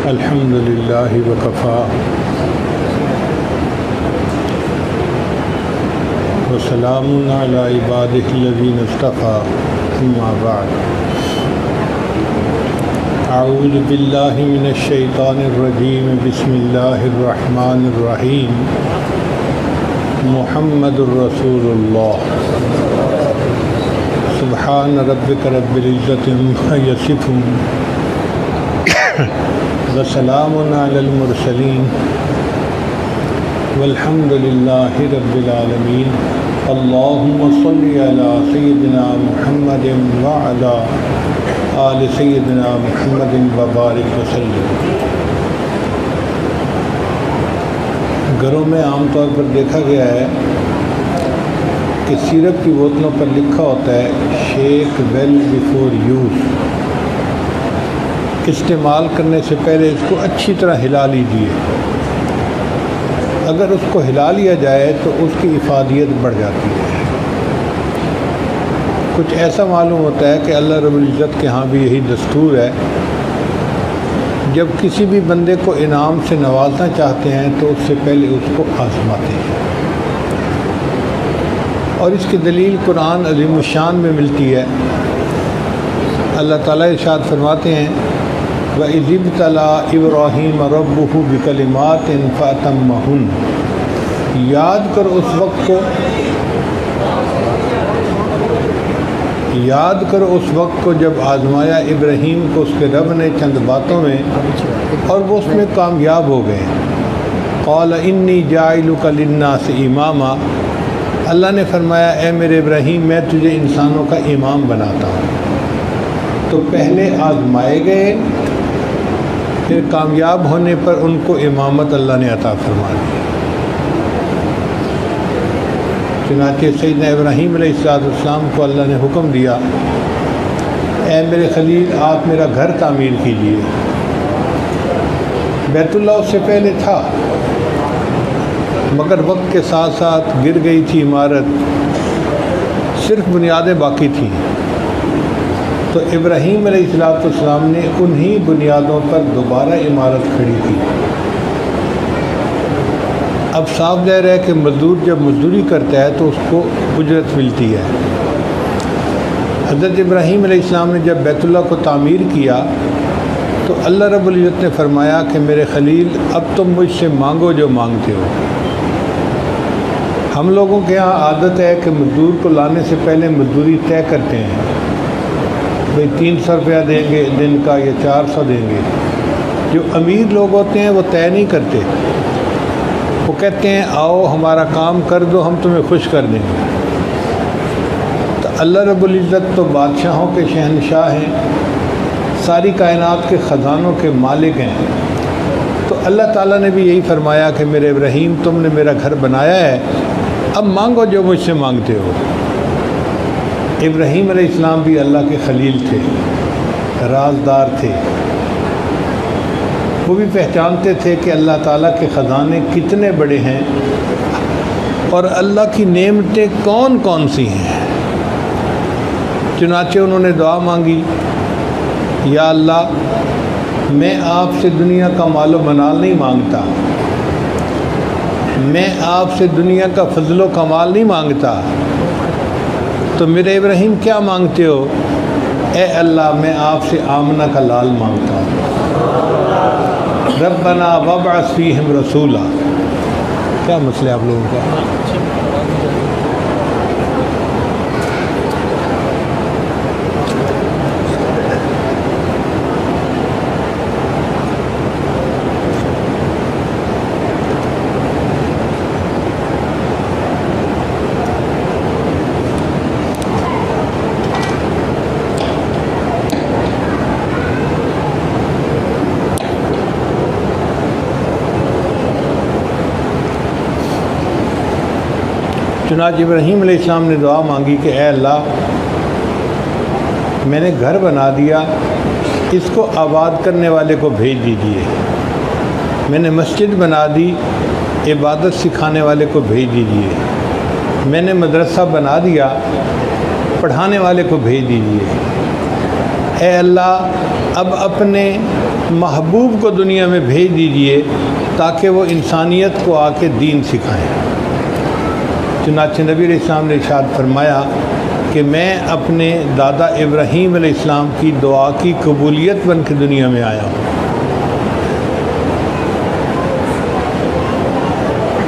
الحمد للہ وکفا وسلام علی عبادہ الذین اصطفیٰ اما بعد اعوذ باللہ من الشیطان الرجیم بسم اللہ الرحمن الرحیم محمد الرسول اللہ سبحان ربک رب العزت عما یصفون وسلام علی المرسلین والحمد للہ رب العالمین اللہم صلی علی سیدنا محمد وعلی آل سیدنا محمد وبارک وسلم۔ گھروں میں عام طور پر دیکھا گیا ہے کہ سیرپ کی بوتلوں پر لکھا ہوتا ہے شیک ویل بیفور یوز، استعمال کرنے سے پہلے اس کو اچھی طرح ہلا لیجیے۔ اگر اس کو ہلا لیا جائے تو اس کی افادیت بڑھ جاتی ہے۔ کچھ ایسا معلوم ہوتا ہے کہ اللہ رب العزت کے ہاں بھی یہی دستور ہے، جب کسی بھی بندے کو انعام سے نوازنا چاہتے ہیں تو اس سے پہلے اس کو آزماتے ہیں، اور اس کی دلیل قرآن عظیم الشان میں ملتی ہے۔ اللہ تعالیٰ ارشاد فرماتے ہیں وَإِذِ ابْتَلَىٰ إِبْرَاهِيمَ رَبُّهُ بِكَلِمَاتٍ فَأَتَمَّهُنَّ، یاد کرو اس وقت کو جب آزمایا ابراہیم کو اس کے رب نے چند باتوں میں اور وہ اس میں کامیاب ہو گئے۔ قَالَ إِنِّي جَاعِلُكَ لِلنَّاسِ إِمَامًا، اللہ نے فرمایا اے میرے ابراہیم میں تجھے انسانوں کا امام بناتا ہوں۔ تو پہلے آزمائے گئے، پھر کامیاب ہونے پر ان کو امامت اللہ نے عطا فرما دی۔ چنانچہ سیدنا ابراہیم علیہ السلام کو اللہ نے حکم دیا اے میرے خلیل آپ میرا گھر تعمیر کیجیے۔ بیت اللہ اس سے پہلے تھا، مگر وقت کے ساتھ ساتھ گر گئی تھی عمارت، صرف بنیادیں باقی تھیں، تو ابراہیم علیہ السلام نے انہی بنیادوں پر دوبارہ عمارت کھڑی کی۔ اب صاف ظاہر ہے کہ مزدور جب مزدوری کرتا ہے تو اس کو اجرت ملتی ہے۔ حضرت ابراہیم علیہ السلام نے جب بیت اللہ کو تعمیر کیا تو اللہ رب العزت نے فرمایا کہ میرے خلیل اب تم مجھ سے مانگو جو مانگتے ہو۔ ہم لوگوں کے ہاں عادت ہے کہ مزدور کو لانے سے پہلے مزدوری طے کرتے ہیں، بھئی 300 روپیہ دیں گے دن کا یا 400 دیں گے۔ جو امیر لوگ ہوتے ہیں وہ طے نہیں کرتے، وہ کہتے ہیں آؤ ہمارا کام کر دو ہم تمہیں خوش کر دیں گے۔ تو اللہ رب العزت تو بادشاہوں کے شہنشاہ ہیں، ساری کائنات کے خزانوں کے مالک ہیں، تو اللہ تعالیٰ نے بھی یہی فرمایا کہ میرے ابراہیم تم نے میرا گھر بنایا ہے، اب مانگو جو مجھ سے مانگتے ہو۔ ابراہیم علیہ السلام بھی اللہ کے خلیل تھے، رازدار تھے، وہ بھی پہچانتے تھے کہ اللہ تعالیٰ کے خزانے کتنے بڑے ہیں اور اللہ کی نعمتیں کون کون سی ہیں۔ چنانچہ انہوں نے دعا مانگی یا اللہ میں آپ سے دنیا کا مال و منال نہیں مانگتا، میں آپ سے دنیا کا فضل و کمال نہیں مانگتا، تو میرے ابراہیم کیا مانگتے ہو؟ اے اللہ میں آپ سے آمنہ کا لال مانگتا ہوں۔ ربنا وابعث فیہم رسولا، کیا مسئلہ آپ لوگوں کا؟ چنانچہ ابراہیم علیہ السلام نے دعا مانگی کہ اے اللہ میں نے گھر بنا دیا، اس کو آباد کرنے والے کو بھیج دیجیے۔ میں نے مسجد بنا دی، عبادت سکھانے والے کو بھیج دیجیے۔ میں نے مدرسہ بنا دیا، پڑھانے والے کو بھیج دیجیے۔ اے اللہ اب اپنے محبوب کو دنیا میں بھیج دیجئے تاکہ وہ انسانیت کو آ کے دین سکھائیں۔ چنانچہ نبی علیہ السلام نے ارشاد فرمایا کہ میں اپنے دادا ابراہیم علیہ السلام کی دعا کی قبولیت بن کے دنیا میں آیا ہوں۔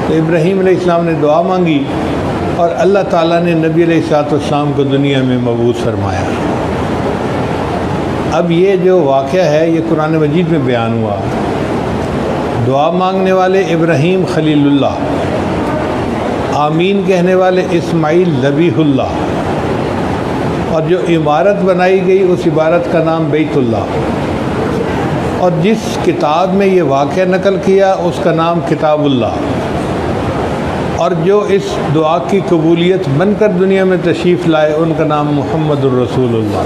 تو ابراہیم علیہ السلام نے دعا مانگی اور اللہ تعالیٰ نے نبی علیہ السلام کو دنیا میں مبعوث فرمایا۔ اب یہ جو واقعہ ہے یہ قرآن مجید میں بیان ہوا۔ دعا مانگنے والے ابراہیم خلیل اللہ، آمین کہنے والے اسماعیل ذبیح اللہ، اور جو عمارت بنائی گئی اس عمارت کا نام بیت اللہ، اور جس کتاب میں یہ واقعہ نقل کیا اس کا نام کتاب اللہ، اور جو اس دعا کی قبولیت بن کر دنیا میں تشریف لائے ان کا نام محمد الرسول اللہ۔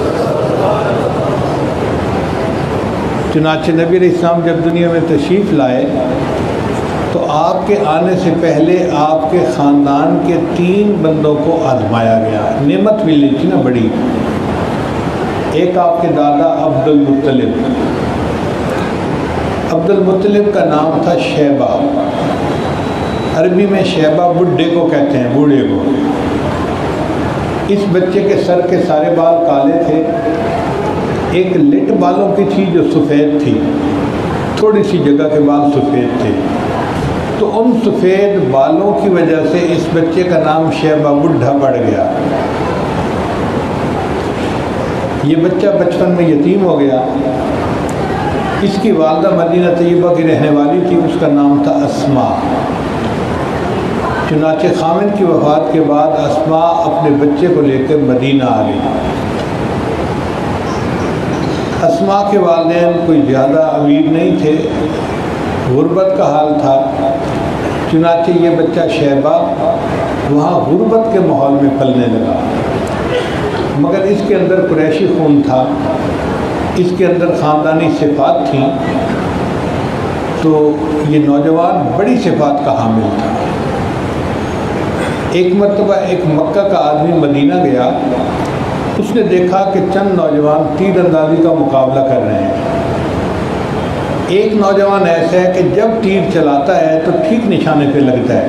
چنانچہ نبی علیہ السلام جب دنیا میں تشریف لائے تو آپ کے آنے سے پہلے آپ کے خاندان کے 3 بندوں کو آزمایا گیا، نعمت ملی تھی نا بڑی۔ ایک آپ کے دادا عبد المطلب، عبد المطلب کا نام تھا شیبہ، عربی میں شیبہ بڈھے کو کہتے ہیں، بوڑھے کو۔ اس بچے کے سر کے سارے بال کالے تھے، ایک لٹ بالوں کی تھی جو سفید تھی، تھوڑی سی جگہ کے بال سفید تھے، تو ان سفید بالوں کی وجہ سے اس بچے کا نام شیبہ بڈھا پڑ گیا۔ یہ بچہ بچپن میں یتیم ہو گیا۔ اس کی والدہ مدینہ طیبہ کی رہنے والی تھی، اس کا نام تھا اسماء۔ چنانچہ خامد کی وفات کے بعد اسماء اپنے بچے کو لے کر مدینہ آ گئی۔ اسماء کے والدین کوئی زیادہ امیر نہیں تھے، غربت کا حال تھا، چنانچہ یہ بچہ شیبہ وہاں غربت کے ماحول میں پلنے لگا، مگر اس کے اندر قریشی خون تھا، اس کے اندر خاندانی صفات تھیں، تو یہ نوجوان بڑی صفات کا حامل تھا۔ ایک مرتبہ ایک مکہ کا آدمی مدینہ گیا، اس نے دیکھا کہ چند نوجوان تیر اندازی کا مقابلہ کر رہے ہیں۔ ایک نوجوان ایسا ہے کہ جب تیر چلاتا ہے تو ٹھیک نشانے پہ لگتا ہے،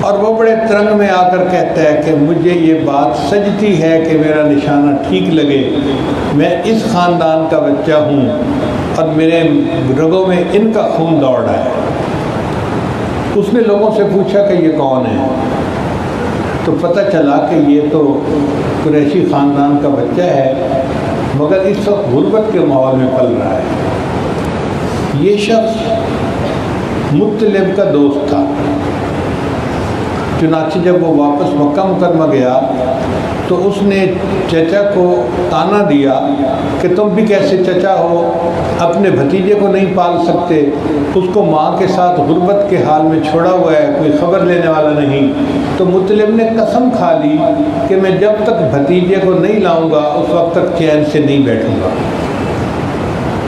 اور وہ بڑے ترنگ میں آ کر کہتا ہے کہ مجھے یہ بات سجتی ہے کہ میرا نشانہ ٹھیک لگے، میں اس خاندان کا بچہ ہوں اور میرے رگوں میں ان کا خون دوڑ رہا ہے۔ اس نے لوگوں سے پوچھا کہ یہ کون ہے، تو پتہ چلا کہ یہ تو قریشی خاندان کا بچہ ہے، مگر اس وقت غربت کے ماحول میں پل رہا ہے۔ یہ شخص مطلب کا دوست تھا۔ چنانچہ جب وہ واپس مکہ مکرمہ گیا تو اس نے چچا کو تانا دیا کہ تم بھی کیسے چچا ہو، اپنے بھتیجے کو نہیں پال سکتے، اس کو ماں کے ساتھ غربت کے حال میں چھوڑا ہوا ہے، کوئی خبر لینے والا نہیں۔ تو مطلب نے قسم کھا لی کہ میں جب تک بھتیجے کو نہیں لاؤں گا اس وقت تک چین سے نہیں بیٹھوں گا۔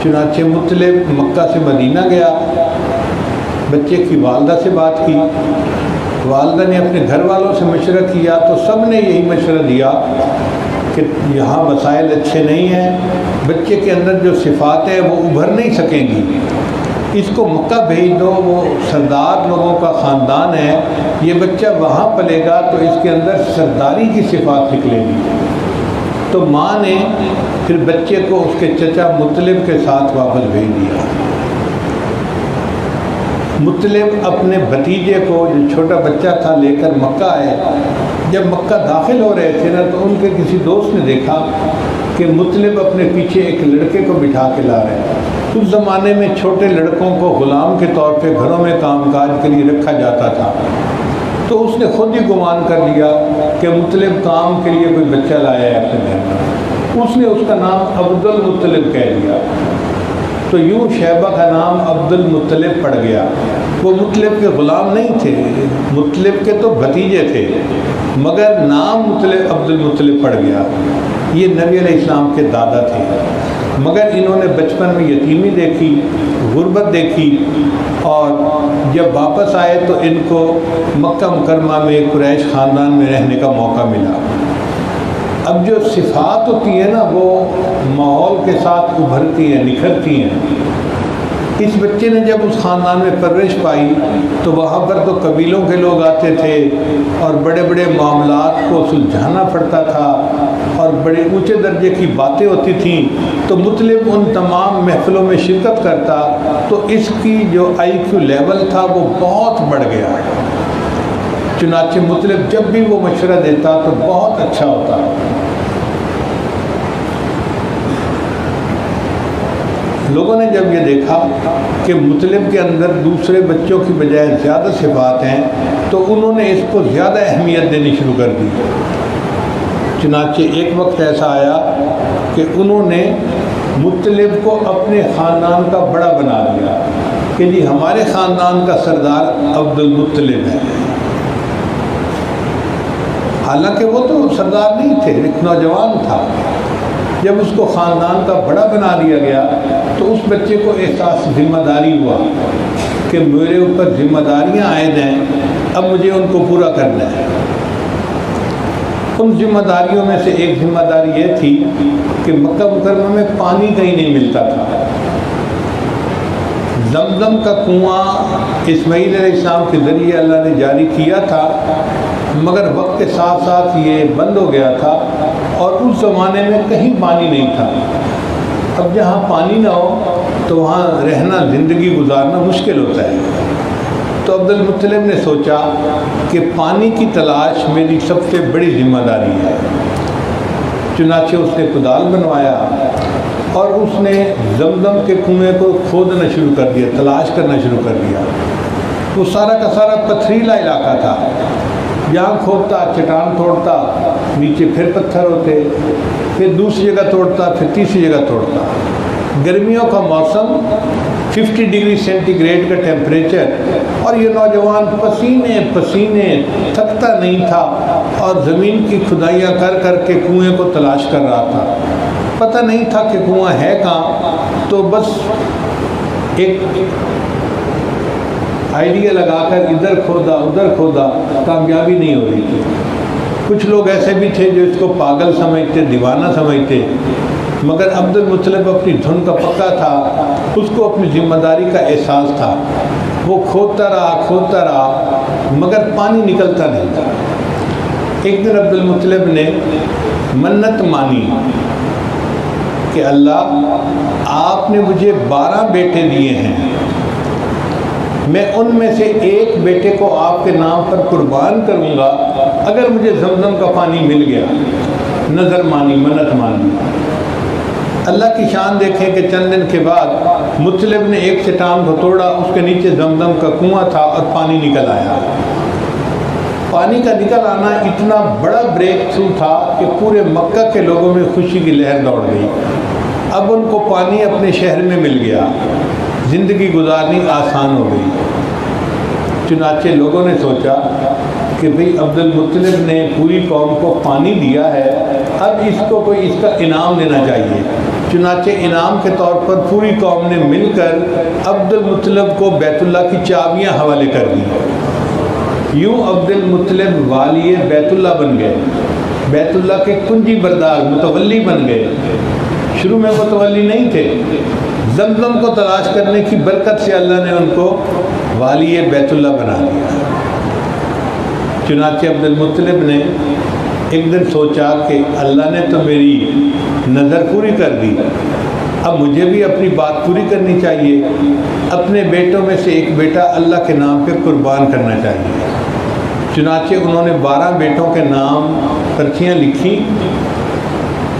چنانچہ مطلب مکہ سے مدینہ گیا، بچے کی والدہ سے بات کی، والدہ نے اپنے گھر والوں سے مشورہ کیا تو سب نے یہی مشورہ دیا کہ یہاں وسائل اچھے نہیں ہیں، بچے کے اندر جو صفات ہیں وہ ابھر نہیں سکیں گی، اس کو مکہ بھیج دو، وہ سردار لوگوں کا خاندان ہے، یہ بچہ وہاں پلے گا تو اس کے اندر سرداری کی صفات نکلے گی۔ تو ماں نے پھر بچے کو اس کے چچا مطلب کے ساتھ واپس بھیج دیا۔ مطلب اپنے بھتیجے کو جو چھوٹا بچہ تھا لے کر مکہ آئے۔ جب مکہ داخل ہو رہے تھے نا تو ان کے کسی دوست نے دیکھا کہ مطلب اپنے پیچھے ایک لڑکے کو بٹھا کے لا رہے ہیں۔ اس زمانے میں چھوٹے لڑکوں کو غلام کے طور پہ گھروں میں کام کاج کے لیے رکھا جاتا تھا، تو اس نے خود ہی گمان کر لیا کہ مطلب کام کے لیے کوئی بچہ لایا ہے اپنے گھر میں، اس نے اس کا نام عبد المطلب کہہ دیا، تو یوں شیبہ کا نام عبد المطلب پڑ گیا۔ وہ مطلب کے غلام نہیں تھے، مطلب کے تو بھتیجے تھے، مگر نام مطلب عبد المطلب پڑ گیا۔ یہ نبی علیہ السلام کے دادا تھے، مگر انہوں نے بچپن میں یتیمی دیکھی، غربت دیکھی، اور جب واپس آئے تو ان کو مکہ مکرمہ میں قریش خاندان میں رہنے کا موقع ملا۔ اب جو صفات ہوتی ہیں نا وہ ماحول کے ساتھ ابھرتی ہیں، نکھرتی ہیں۔ اس بچے نے جب اس خاندان میں پرورش پائی تو وہاں پر تو قبیلوں کے لوگ آتے تھے اور بڑے بڑے معاملات کو سلجھانا پڑتا تھا اور بڑے اونچے درجے کی باتیں ہوتی تھیں، تو مطلب ان تمام محفلوں میں شرکت کرتا تو اس کی جو آئی کیو لیول تھا وہ بہت بڑھ گیا۔ چنانچہ مطلب جب بھی وہ مشورہ دیتا تو بہت اچھا ہوتا۔ لوگوں نے جب یہ دیکھا کہ مطلب کے اندر دوسرے بچوں کی بجائے زیادہ صفات ہیں تو انہوں نے اس کو زیادہ اہمیت دینی شروع کر دی۔ چنانچہ ایک وقت ایسا آیا کہ انہوں نے مطلب کو اپنے خاندان کا بڑا بنا دیا کہ جی ہمارے خاندان کا سردار عبد المطلب ہے۔ حالانکہ وہ تو سردار نہیں تھے، ایک نوجوان تھا۔ جب اس کو خاندان کا بڑا بنا دیا گیا تو اس بچے کو احساس ذمہ داری ہوا کہ میرے اوپر ذمہ داریاں عائد ہیں، اب مجھے ان کو پورا کرنا ہے۔ ان ذمہ داریوں میں سے ایک ذمہ داری یہ تھی کہ مکہ مکرمہ میں پانی کہیں نہیں ملتا تھا۔ زمزم کا کنواں اسماعیل علیہ السلام کے ذریعے اللہ نے جاری کیا تھا، مگر وقت کے ساتھ ساتھ یہ بند ہو گیا تھا اور اس زمانے میں کہیں پانی نہیں تھا۔ اب جہاں پانی نہ ہو تو وہاں رہنا، زندگی گزارنا مشکل ہوتا ہے۔ تو عبد المطلب نے سوچا کہ پانی کی تلاش میری سب سے بڑی ذمہ داری ہے۔ چنانچہ اس نے کدال بنوایا اور اس نے زمزم کے کنویں کو کھودنا شروع کر دیا، تلاش کرنا شروع کر دیا۔ وہ سارا کا سارا پتھریلا علاقہ تھا، یہاں کھودتا، چٹان توڑتا، نیچے پھر پتھر ہوتے، پھر دوسری جگہ توڑتا، پھر تیسری جگہ توڑتا۔ گرمیوں کا موسم، 50 ڈگری سینٹی گریڈ کا ٹیمپریچر، اور یہ نوجوان پسینے پسینے، تھکتا نہیں تھا اور زمین کی کھدائیاں کر کر کے کنویں کو تلاش کر رہا تھا۔ پتہ نہیں تھا کہ کنواں ہے کہاں، تو بس ایک آئیڈیا لگا کر ادھر کھودا ادھر کھودا، کامیابی نہیں ہو رہی تھی۔ کچھ لوگ ایسے بھی تھے جو اس کو پاگل سمجھتے، دیوانہ سمجھتے، مگر عبد المطلب اپنی دھن کا پکا تھا، اس کو اپنی ذمہ داری کا احساس تھا۔ وہ کھودتا رہا مگر پانی نکلتا نہیں تھا۔ ایک دن عبد المطلب نے منت مانی کہ اللہ، آپ نے مجھے 12 بیٹے دیے ہیں، میں ان میں سے ایک بیٹے کو آپ کے نام پر قربان کروں گا اگر مجھے زمزم کا پانی مل گیا۔ نظر مانی، منت مانی۔ اللہ کی شان دیکھیں کہ چند دن کے بعد مطلب نے ایک چٹان کو توڑا، اس کے نیچے زمزم کا کنواں تھا اور پانی نکل آیا۔ پانی کا نکل آنا اتنا بڑا بریک تھرو تھا کہ پورے مکہ کے لوگوں میں خوشی کی لہر دوڑ گئی۔ اب ان کو پانی اپنے شہر میں مل گیا، زندگی گزارنی آسان ہو گئی۔ چنانچہ لوگوں نے سوچا کہ بھئی عبد المطلب نے پوری قوم کو پانی دیا ہے، اب اس کو کوئی اس کا انعام دینا چاہیے۔ چنانچہ انعام کے طور پر پوری قوم نے مل کر عبد المطلب کو بیت اللہ کی چابیاں حوالے کر دی۔ یوں عبد المطلب والی بیت اللہ بن گئے، بیت اللہ کے کنجی بردار، متولی بن گئے۔ شروع میں متولی نہیں تھے، زمزم کو تلاش کرنے کی برکت سے اللہ نے ان کو والی بیت اللہ بنا دیا۔ چنانچہ عبد المطلب نے ایک دن سوچا کہ اللہ نے تو میری نظر پوری کر دی، اب مجھے بھی اپنی بات پوری کرنی چاہیے، اپنے بیٹوں میں سے ایک بیٹا اللہ کے نام پہ قربان کرنا چاہیے۔ چنانچہ انہوں نے 12 بیٹوں کے نام پرچیاں لکھی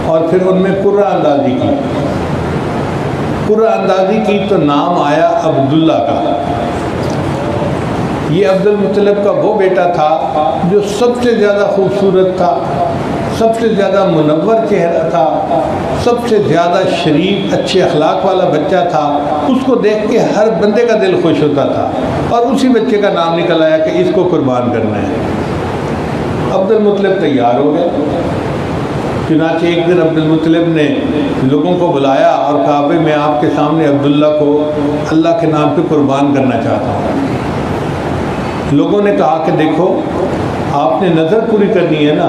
اور پھر ان میں قرعہ اندازی کی۔ قرعہ اندازی کی تو نام آیا عبداللہ کا۔ یہ عبد المطلب کا وہ بیٹا تھا جو سب سے زیادہ خوبصورت تھا، سب سے زیادہ منور چہرہ تھا، سب سے زیادہ شریف اچھے اخلاق والا بچہ تھا۔ اس کو دیکھ کے ہر بندے کا دل خوش ہوتا تھا اور اسی بچے کا نام نکل آیا کہ اس کو قربان کرنا ہے۔ عبد المطلب تیار ہو گئے۔ چنانچہ ایک دن عبد المطلب نے لوگوں کو بلایا اور کہا بھائی میں آپ کے سامنے عبداللہ کو اللہ کے نام پہ قربان کرنا چاہتا ہوں۔ لوگوں نے کہا کہ دیکھو آپ نے نظر پوری کرنی ہے نا،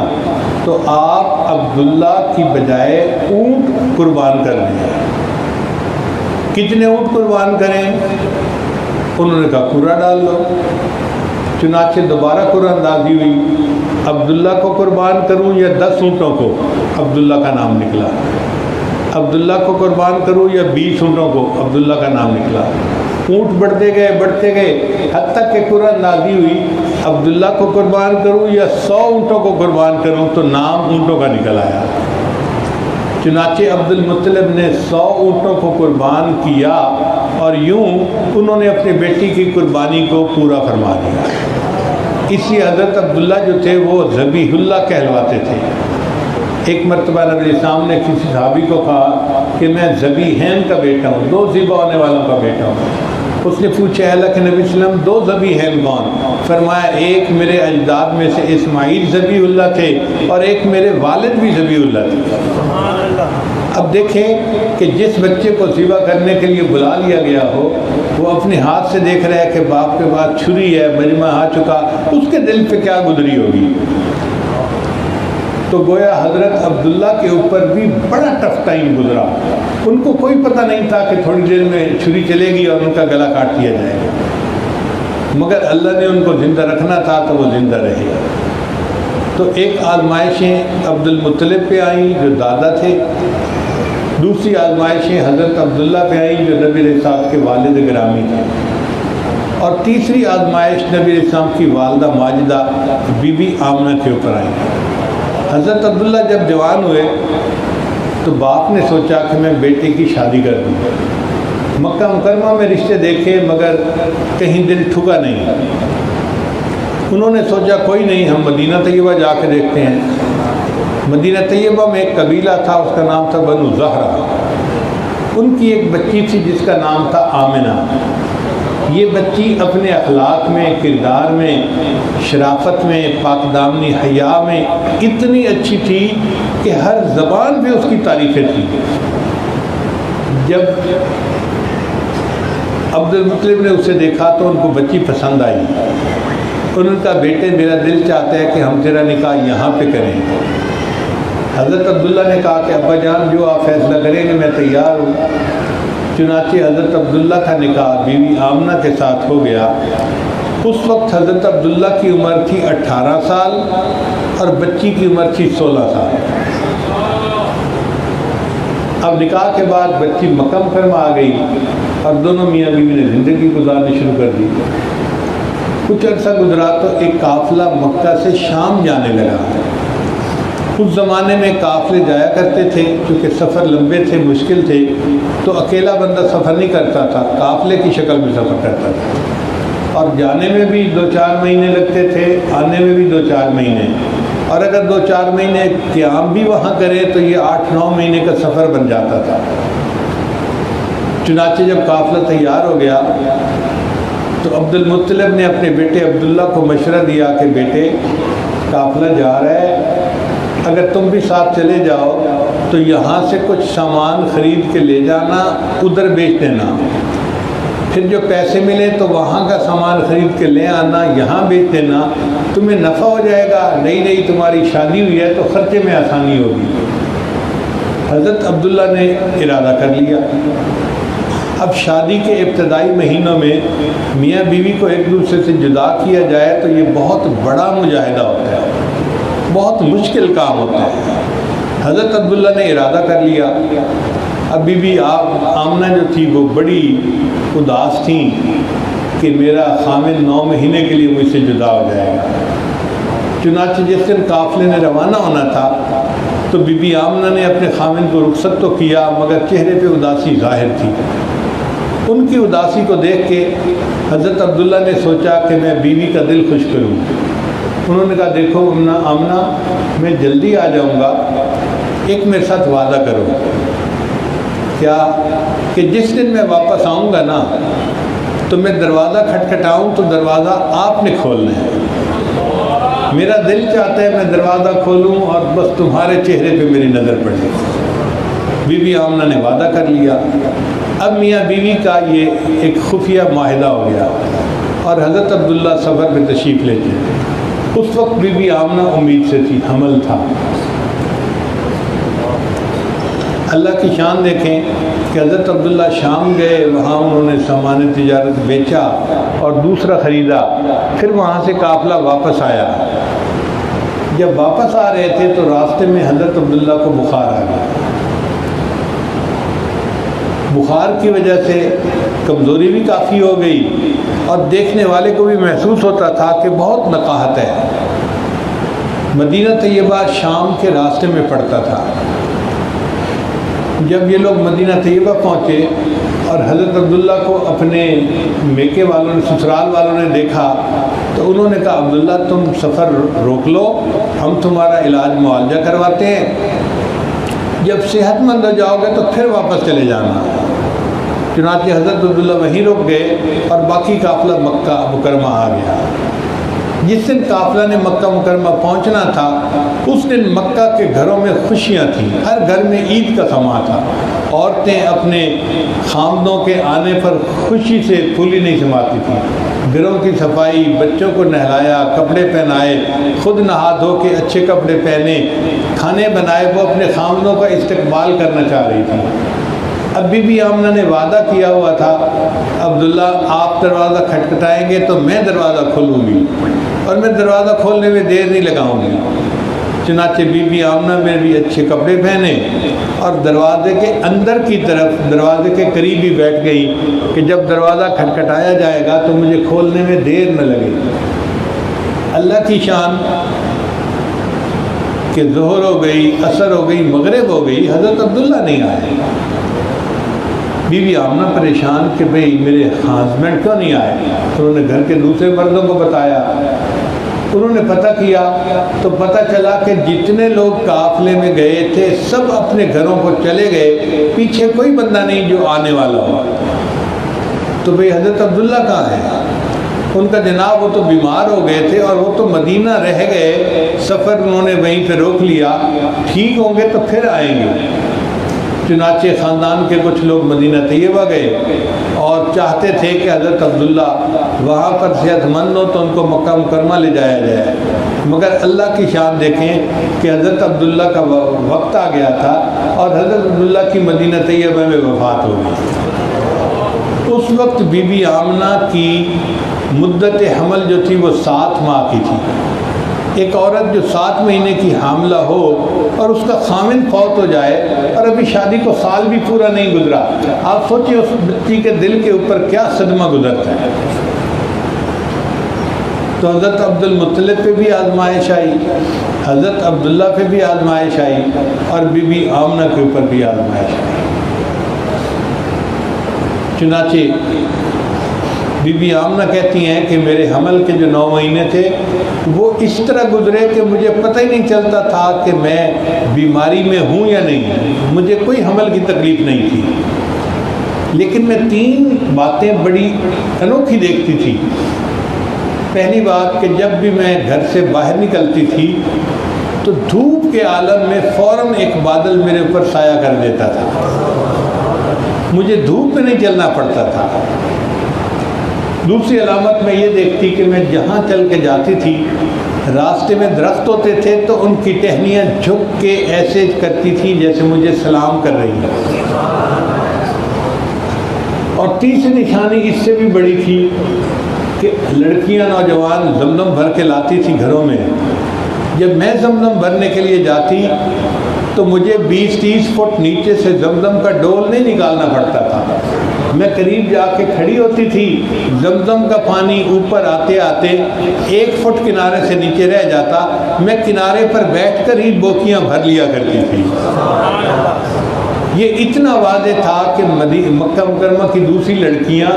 تو آپ عبداللہ کی بجائے اونٹ قربان کر لیں۔ کتنے اونٹ قربان کریں؟ انہوں نے کہا قرہ ڈال دو۔ چنانچہ دوبارہ قرہ اندازی ہوئی، عبداللہ کو قربان کروں یا 10 اونٹوں کو؟ عبداللہ کا نام نکلا۔ عبداللہ کو قربان کروں یا 20 اونٹوں کو؟ عبداللہ کا نام نکلا۔ اونٹ بڑھتے گئے حتیٰ کہ قرہ اندازی ہوئی، عبداللہ کو قربان کروں یا 100 اونٹوں کو قربان کروں؟ تو نام اونٹوں کا نکل آیا۔ چنانچہ عبد المطلب نے 100 اونٹوں کو قربان کیا اور یوں انہوں نے اپنی بیٹی کی قربانی کو پورا فرما دیا۔ اسی حضرت عبداللہ جو تھے وہ ذبیح اللہ کہلواتے تھے۔ ایک مرتبہ نبی علیہ السلام نے کسی صحابی کو کہا کہ میں ذبیحین کا بیٹا ہوں، 2 ذبح ہونے والوں کا بیٹا ہوں۔ اس نے پوچھا اللہ کے نبی صلی اللہ علیہ وسلم 2 ذبیحین کون؟ فرمایا ایک میرے اجداد میں سے اسماعیل ذبیح اللہ تھے اور ایک میرے والد بھی ذبیح اللہ تھے۔ اب دیکھیں کہ جس بچے کو ذبح کرنے کے لیے بلا لیا گیا ہو وہ اپنے ہاتھ سے دیکھ رہا ہے کہ باپ کے پاس چھری ہے، مجمع آ چکا، اس کے دل پہ کیا گزری ہوگی؟ تو گویا حضرت عبداللہ کے اوپر بھی بڑا ٹف ٹائم گزرا۔ ان کو کوئی پتہ نہیں تھا کہ تھوڑی دیر میں چھری چلے گی اور ان کا گلا کاٹ دیا جائے گا، مگر اللہ نے ان کو زندہ رکھنا تھا تو وہ زندہ رہے۔ تو ایک آزمائشیں عبد المطلب پہ آئیں جو دادا تھے، دوسری آزمائشیں حضرت عبداللہ پہ آئیں جو نبی علیہ السلام کے والد گرامی تھے، اور تیسری آزمائش نبی علیہ السلام کی والدہ ماجدہ بی بی آمنہ کے اوپر آئی۔ حضرت عبداللہ جب جوان ہوئے تو باپ نے سوچا کہ میں بیٹے کی شادی کر دوں۔ مکہ مکرمہ میں رشتے دیکھے مگر کہیں دل ٹھکا نہیں۔ انہوں نے سوچا کوئی نہیں، ہم مدینہ طیبہ جا کے دیکھتے ہیں۔ مدینہ طیبہ میں ایک قبیلہ تھا، اس کا نام تھا بنو زہرہ۔ ان کی ایک بچی تھی جس کا نام تھا آمنہ۔ یہ بچی اپنے اخلاق میں، کردار میں، شرافت میں، پاک دامنی حیا میں اتنی اچھی تھی کہ ہر زبان پہ اس کی تعریفیں تھیں۔ جب عبد المطلب نے اسے دیکھا تو ان کو بچی پسند آئی۔ انہوں نے کہا بیٹے میرا دل چاہتا ہے کہ ہم تیرا نکاح یہاں پہ کریں۔ حضرت عبداللہ نے کہا کہ ابا جان جو آپ فیصلہ کریں گے میں تیار ہوں۔ چنانچہ حضرت عبداللہ کا نکاح بیوی آمنہ کے ساتھ ہو گیا۔ اس وقت حضرت عبداللہ کی عمر تھی 18 سال اور بچی کی عمر تھی 16 سال۔ اب نکاح کے بعد بچی مکہ مکرمہ آ گئی اور دونوں میاں بیوی نے زندگی گزارنی شروع کر دی۔ کچھ عرصہ گزرا تو ایک قافلہ مکہ سے شام جانے لگا۔ اس زمانے میں قافلے جایا کرتے تھے، کیونکہ سفر لمبے تھے، مشکل تھے، تو اکیلا بندہ سفر نہیں کرتا تھا، قافلے کی شکل میں سفر کرتا تھا، اور جانے میں بھی 2-4 مہینے لگتے تھے، آنے میں بھی 2-4 مہینے، اور اگر 2-4 مہینے قیام بھی وہاں کرے تو یہ 8-9 مہینے کا سفر بن جاتا تھا۔ چنانچہ جب قافلہ تیار ہو گیا تو عبد المطلب نے اپنے بیٹے عبداللہ کو مشورہ دیا کہ بیٹے قافلہ جا رہا ہے، اگر تم بھی ساتھ چلے جاؤ تو یہاں سے کچھ سامان خرید کے لے جانا، ادھر بیچ دینا، پھر جو پیسے ملے تو وہاں کا سامان خرید کے لے آنا، یہاں بیچ دینا، تمہیں نفع ہو جائے گا، نئی تمہاری شادی ہوئی ہے تو خرچے میں آسانی ہوگی۔ حضرت عبداللہ نے ارادہ کر لیا۔ اب شادی کے ابتدائی مہینوں میں میاں بیوی کو ایک دوسرے سے جدا کیا جائے تو یہ بہت بڑا مجاہدہ ہوتا ہے، بہت مشکل کام ہوتا ہے۔ حضرت عبداللہ نے ارادہ کر لیا۔ اب بی بی آمنہ جو تھی وہ بڑی اداس تھیں کہ میرا خامن 9 مہینے کے لیے مجھ سے جدا ہو جائے گا۔ چنانچہ جس دن قافلے نے روانہ ہونا تھا تو بی بی آمنہ نے اپنے خامن کو رخصت تو کیا مگر چہرے پہ اداسی ظاہر تھی۔ ان کی اداسی کو دیکھ کے حضرت عبداللہ نے سوچا کہ میں بیوی کا دل خوش کروں۔ انہوں نے کہا دیکھو آمنہ میں جلدی آ جاؤں گا، ایک میرے ساتھ وعدہ کرو۔ کیا؟ کہ جس دن میں واپس آؤں گا نا تو میں دروازہ کھٹکھٹاؤں تو دروازہ آپ نے کھولنا ہے۔ میرا دل چاہتا ہے میں دروازہ کھولوں اور بس تمہارے چہرے پہ میری نظر پڑے۔ بی بی آمنہ نے وعدہ کر لیا۔ اب میاں بیوی کا یہ ایک خفیہ معاہدہ ہو گیا اور حضرت عبداللہ سفر میں تشریف لیتے۔ اس وقت بی بی آمنہ امید سے تھی، حمل تھا۔ اللہ کی شان دیکھیں کہ حضرت عبداللہ شام گئے، وہاں انہوں نے سامان تجارت بیچا اور دوسرا خریدا، پھر وہاں سے قافلہ واپس آیا۔ جب واپس آ رہے تھے تو راستے میں حضرت عبداللہ کو بخار آ گیا۔ بخار کی وجہ سے کمزوری بھی کافی ہو گئی اور دیکھنے والے کو بھی محسوس ہوتا تھا کہ بہت نقاہت ہے۔ مدینہ طیبہ شام کے راستے میں پڑتا تھا۔ جب یہ لوگ مدینہ طیبہ پہنچے اور حضرت عبداللہ کو اپنے میکے والوں نے، سسرال والوں نے دیکھا تو انہوں نے کہا عبداللہ تم سفر روک لو، ہم تمہارا علاج معالجہ کرواتے ہیں، جب صحت مند ہو جاؤ گے تو پھر واپس چلے جانا۔ چنانچہ حضرت عبداللہ وہیں رک گئے اور باقی قافلہ مکہ مکرمہ آ گیا۔ جس دن قافلہ نے مکہ مکرمہ پہنچنا تھا اس دن مکہ کے گھروں میں خوشیاں تھیں، ہر گھر میں عید کا سماں تھا۔ عورتیں اپنے خامدوں کے آنے پر خوشی سے پھولی نہیں سماتی تھیں، گھروں کی صفائی، بچوں کو نہلایا، کپڑے پہنائے، خود نہا دھو کے اچھے کپڑے پہنے، کھانے بنائے، وہ اپنے خامدوں کا استقبال کرنا چاہ رہی تھی۔ اب بی بی آمنہ نے وعدہ کیا ہوا تھا عبداللہ آپ دروازہ کھٹکھٹائیں گے تو میں دروازہ کھولوں گی اور میں دروازہ کھولنے میں دیر نہیں لگاؤں گی۔ چنانچہ بی بی آمنہ میں بھی اچھے کپڑے پہنے اور دروازے کے اندر کی طرف دروازے کے قریب ہی بیٹھ گئی کہ جب دروازہ کھٹکھٹایا جائے گا تو مجھے کھولنے میں دیر نہ لگے۔ اللہ کی شان کہ ظہر ہو گئی، عصر ہو گئی، مغرب ہو گئی، حضرت عبداللہ نہیں آئے۔ بی بی آمنہ پریشان کہ بھئی میرے ہسبینڈ کیوں نہیں آئے؟ انہوں نے گھر کے دوسرے مردوں کو بتایا، انہوں نے پتہ کیا تو پتہ چلا کہ جتنے لوگ قافلے میں گئے تھے سب اپنے گھروں کو چلے گئے، پیچھے کوئی بندہ نہیں جو آنے والا ہو۔ تو بھئی حضرت عبداللہ کہاں ہے؟ ان کا جناب وہ تو بیمار ہو گئے تھے اور وہ تو مدینہ رہ گئے، سفر انہوں نے وہیں پہ روک لیا، ٹھیک ہوں گے تو پھر آئیں گے۔ چنانچہ خاندان کے کچھ لوگ مدینہ طیبہ گئے اور چاہتے تھے کہ حضرت عبداللہ وہاں پر صحت مند ہو تو ان کو مکہ مکرمہ لے جایا جائے، مگر اللہ کی شان دیکھیں کہ حضرت عبداللہ کا وقت آ گیا تھا اور حضرت عبداللہ کی مدینہ طیبہ میں وفات ہو گئی۔ اس وقت بی بی آمنہ کی مدت حمل جو تھی وہ 7 ماہ کی تھی۔ ایک عورت جو 7 مہینے کی حاملہ ہو اور اس کا خامن فوت ہو جائے اور ابھی شادی کو سال بھی پورا نہیں گزرا، آپ سوچیں اس بچی کے دل کے اوپر کیا صدمہ گزرتا ہے۔ تو حضرت عبد المطلب پہ بھی آزمائش آئی، حضرت عبداللہ پہ بھی آزمائش آئی اور بی بی آمنہ کے اوپر بھی آزمائش آئی۔ چنانچہ بی بی آمنہ کہتی ہیں کہ میرے حمل کے جو 9 مہینے تھے وہ اس طرح گزرے کہ مجھے پتہ ہی نہیں چلتا تھا کہ میں بیماری میں ہوں یا نہیں، مجھے کوئی حمل کی تکلیف نہیں تھی، لیکن میں 3 باتیں بڑی انوکھی دیکھتی تھی۔ پہلی بات کہ جب بھی میں گھر سے باہر نکلتی تھی تو دھوپ کے عالم میں فوراً ایک بادل میرے اوپر سایہ کر دیتا تھا، مجھے دھوپ میں نہیں چلنا پڑتا تھا۔ دوسری علامت میں یہ دیکھتی کہ میں جہاں چل کے جاتی تھی راستے میں درخت ہوتے تھے تو ان کی ٹہنیاں جھک کے ایسے کرتی تھی جیسے مجھے سلام کر رہی ہیں۔ اور تیسری نشانی اس سے بھی بڑی تھی کہ لڑکیاں نوجوان زمزم بھر کے لاتی تھی گھروں میں، جب میں زمزم بھرنے کے لیے جاتی تو مجھے 20-30 فٹ نیچے سے زمزم کا ڈول نہیں نکالنا پڑتا تھا، میں قریب جا کے کھڑی ہوتی تھی، زمزم کا پانی اوپر آتے آتے 1 فٹ کنارے سے نیچے رہ جاتا، میں کنارے پر بیٹھ کر ہی بوکیاں بھر لیا کرتی تھی۔ یہ اتنا واضح تھا کہ مکہ مکرمہ کی دوسری لڑکیاں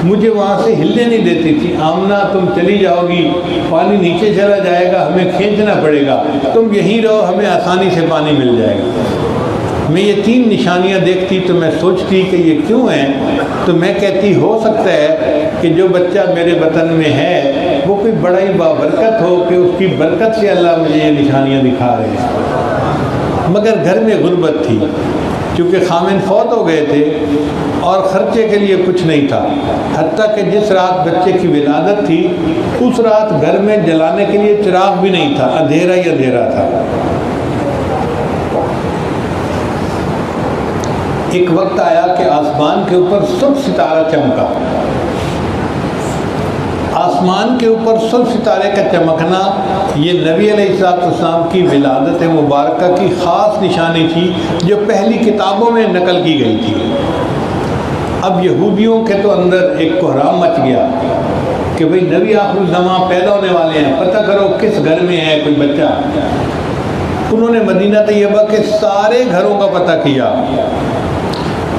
مجھے وہاں سے ہلنے نہیں دیتی تھی، آمنہ تم چلی جاؤ گی، پانی نیچے چلا جائے گا، ہمیں کھینچنا پڑے گا، تم یہیں رہو، ہمیں آسانی سے پانی مل جائے گا۔ میں یہ 3 نشانیاں دیکھتی تو میں سوچتی کہ یہ کیوں ہیں، تو میں کہتی ہو سکتا ہے کہ جو بچہ میرے وطن میں ہے وہ کوئی بڑا ہی بابرکت ہو کہ اس کی برکت سے اللہ مجھے یہ نشانیاں دکھا رہے ہیں۔ مگر گھر میں غربت تھی، چونکہ خامن فوت ہو گئے تھے اور خرچے کے لیے کچھ نہیں تھا، حتیٰ کہ جس رات بچے کی ولادت تھی اس رات گھر میں جلانے کے لیے چراغ بھی نہیں تھا، اندھیرا ہی اندھیرا تھا۔ ایک وقت آیا کہ آسمان کے اوپر سب ستارہ چمکا. آسمان کے اوپر سب ستارے کا چمکنا یہ نبی علیہ السلام کی ولادت مبارکہ کی خاص نشانی تھی جو پہلی کتابوں میں نقل کی گئی تھی. اب یہودیوں کے تو اندر ایک کوہرام مچ گیا کہ بھئی نبی آخر الزمان پیدا ہونے والے ہیں، پتہ کرو کس گھر میں ہے کوئی بچہ. انہوں نے مدینہ طیبہ کے سارے گھروں کا پتہ کیا.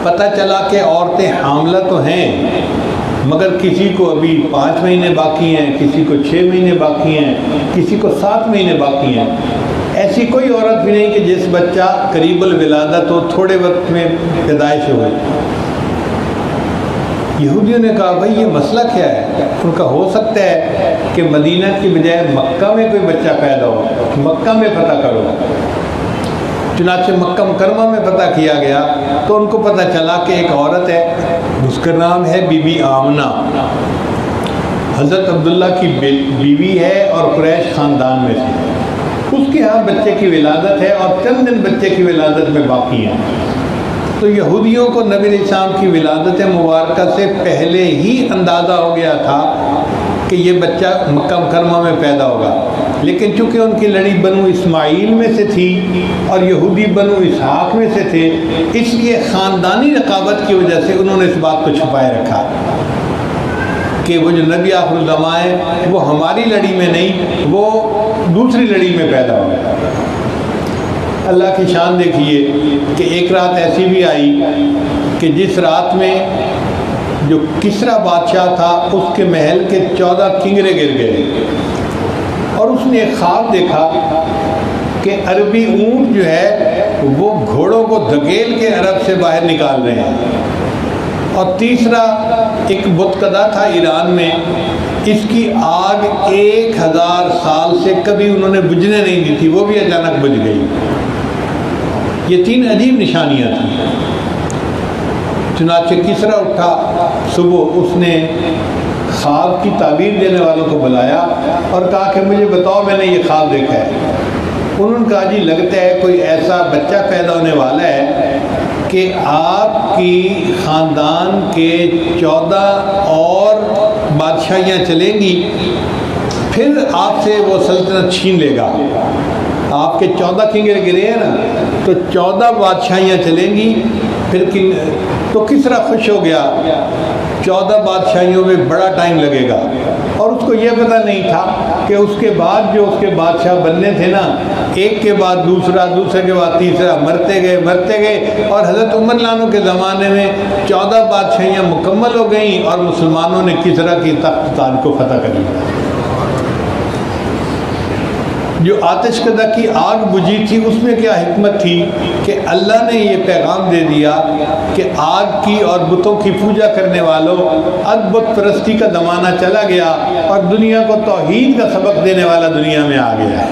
پتہ چلا کہ عورتیں حاملہ تو ہیں مگر کسی کو ابھی 5 مہینے باقی ہیں، کسی کو 6 مہینے باقی ہیں، کسی کو 7 مہینے باقی ہیں. ایسی کوئی عورت بھی نہیں کہ جس بچہ قریب الولادت ہو، تھوڑے وقت میں پیدائش ہوئے. یہودیوں نے کہا بھائی یہ مسئلہ کیا ہے؟ ان کا ہو سکتا ہے کہ مدینہ کی بجائے مکہ میں کوئی بچہ پیدا ہو، مکہ میں پتہ کرو. چنانچہ مکہ مکرمہ میں پتہ کیا گیا تو ان کو پتہ چلا کہ ایک عورت ہے، اس کا نام ہے بی بی آمنہ، حضرت عبداللہ کی بیوی ہے اور قریش خاندان میں سے. اس کے ہاں بچے کی ولادت ہے اور چند دن بچے کی ولادت میں باقی ہیں. تو یہودیوں کو نبی علیہ السلام کی ولادت مبارکہ سے پہلے ہی اندازہ ہو گیا تھا کہ یہ بچہ مکہ مکرمہ میں پیدا ہوگا. لیکن چونکہ ان کی لڑی بنو اسماعیل میں سے تھی اور یہودی بنو اسحاق میں سے تھے، اس لیے خاندانی رقابت کی وجہ سے انہوں نے اس بات کو چھپائے رکھا کہ وہ جو نبی آخر الزمان ہے وہ ہماری لڑی میں نہیں، وہ دوسری لڑی میں پیدا ہوگا. اللہ کی شان دیکھیے کہ ایک رات ایسی بھی آئی کہ جس رات میں جو کسرا بادشاہ تھا اس کے محل کے 14 کنگرے گر گئے اور اس نے ایک خواب دیکھا کہ عربی اونٹ جو ہے وہ گھوڑوں کو دھکیل کے عرب سے باہر نکال رہے ہیں. اور تیسرا ایک بتکدہ تھا ایران میں، اس کی آگ 1000 سال سے کبھی انہوں نے بجھنے نہیں دی تھی، وہ بھی اچانک بجھ گئی. یہ 3 عجیب نشانیاں تھیں. چنانچہ کسرا اٹھا صبح، اس نے خواب کی تعبیر دینے والوں کو بلایا اور کہا کہ مجھے بتاؤ میں نے یہ خواب دیکھا ہے. انہوں نے کہا جی لگتا ہے کوئی ایسا بچہ پیدا ہونے والا ہے کہ آپ کی خاندان کے 14 اور بادشاہیاں چلیں گی، پھر آپ سے وہ سلطنت چھین لے گا. آپ کے 14 کنگرے گرے ہیں نا، تو 14 بادشاہیاں چلیں گی. پھر تو کسرا خوش ہو گیا، 14 بادشاہیوں میں بڑا ٹائم لگے گا. اور اس کو یہ پتہ نہیں تھا کہ اس کے بعد جو اس کے بادشاہ بننے تھے نا، ایک کے بعد دوسرا، دوسرے کے بعد تیسرا، مرتے گئے اور حضرت عمر لانو کے زمانے میں 14 بادشاہیاں مکمل ہو گئیں اور مسلمانوں نے کسرا کی تخت تاج کو فتح کر لیا. جو آتش کدہ کی آگ بجھی تھی اس میں کیا حکمت تھی کہ اللہ نے یہ پیغام دے دیا کہ آگ کی اور بتوں کی پوجا کرنے والوں، اب بت پرستی کا زمانہ چلا گیا اور دنیا کو توحید کا سبق دینے والا دنیا میں آ گیا ہے.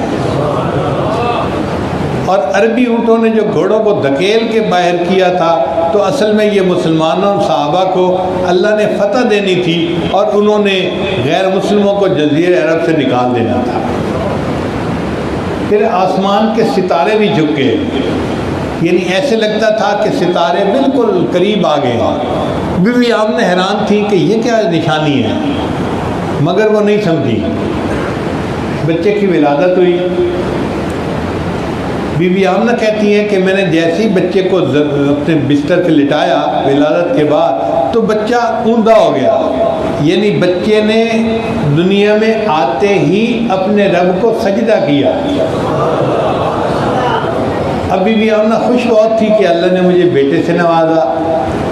اور عربی اونٹوں نے جو گھوڑوں کو دھکیل کے باہر کیا تھا تو اصل میں یہ مسلمانوں صحابہ کو اللہ نے فتح دینی تھی اور انہوں نے غیر مسلموں کو جزیرہ عرب سے نکال دینا تھا. پھر آسمان کے ستارے بھی جھک گئے، یعنی ایسے لگتا تھا کہ ستارے بالکل قریب آ گئے. بی بی آمنہ حیران تھی کہ یہ کیا نشانی ہے، مگر وہ نہیں سمجھی. بچے کی ولادت ہوئی. بی بی آمنہ کہتی ہے کہ میں نے جیسے ہی بچے کو اپنے بستر پہ لٹایا ولادت کے بعد تو بچہ اوندا ہو گیا، یعنی بچے نے دنیا میں آتے ہی اپنے رب کو سجدہ کیا. اب بی بی آمنہ خوش بہت تھی کہ اللہ نے مجھے بیٹے سے نوازا،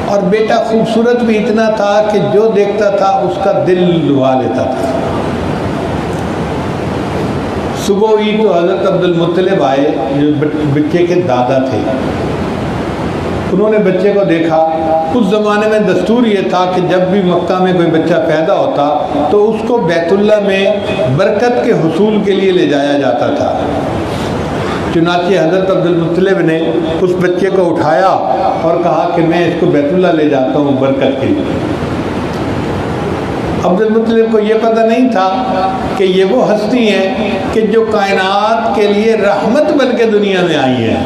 اور بیٹا خوبصورت بھی اتنا تھا کہ جو دیکھتا تھا اس کا دل لبھا لیتا تھا. صبح ہوئی تو حضرت عبد المطلب آئے جو بچے کے دادا تھے. انہوں نے بچے کو دیکھا. اس زمانے میں دستور یہ تھا کہ جب بھی مکہ میں کوئی بچہ پیدا ہوتا تو اس کو بیت اللہ میں برکت کے حصول کے لیے لے جایا جاتا تھا. چنانچہ حضرت عبد المطلب نے اس بچے کو اٹھایا اور کہا کہ میں اس کو بیت اللہ لے جاتا ہوں برکت کے لیے. عبد المطلب کو یہ پتہ نہیں تھا کہ یہ وہ ہستی ہیں کہ جو کائنات کے لیے رحمت بن کے دنیا میں آئی ہیں.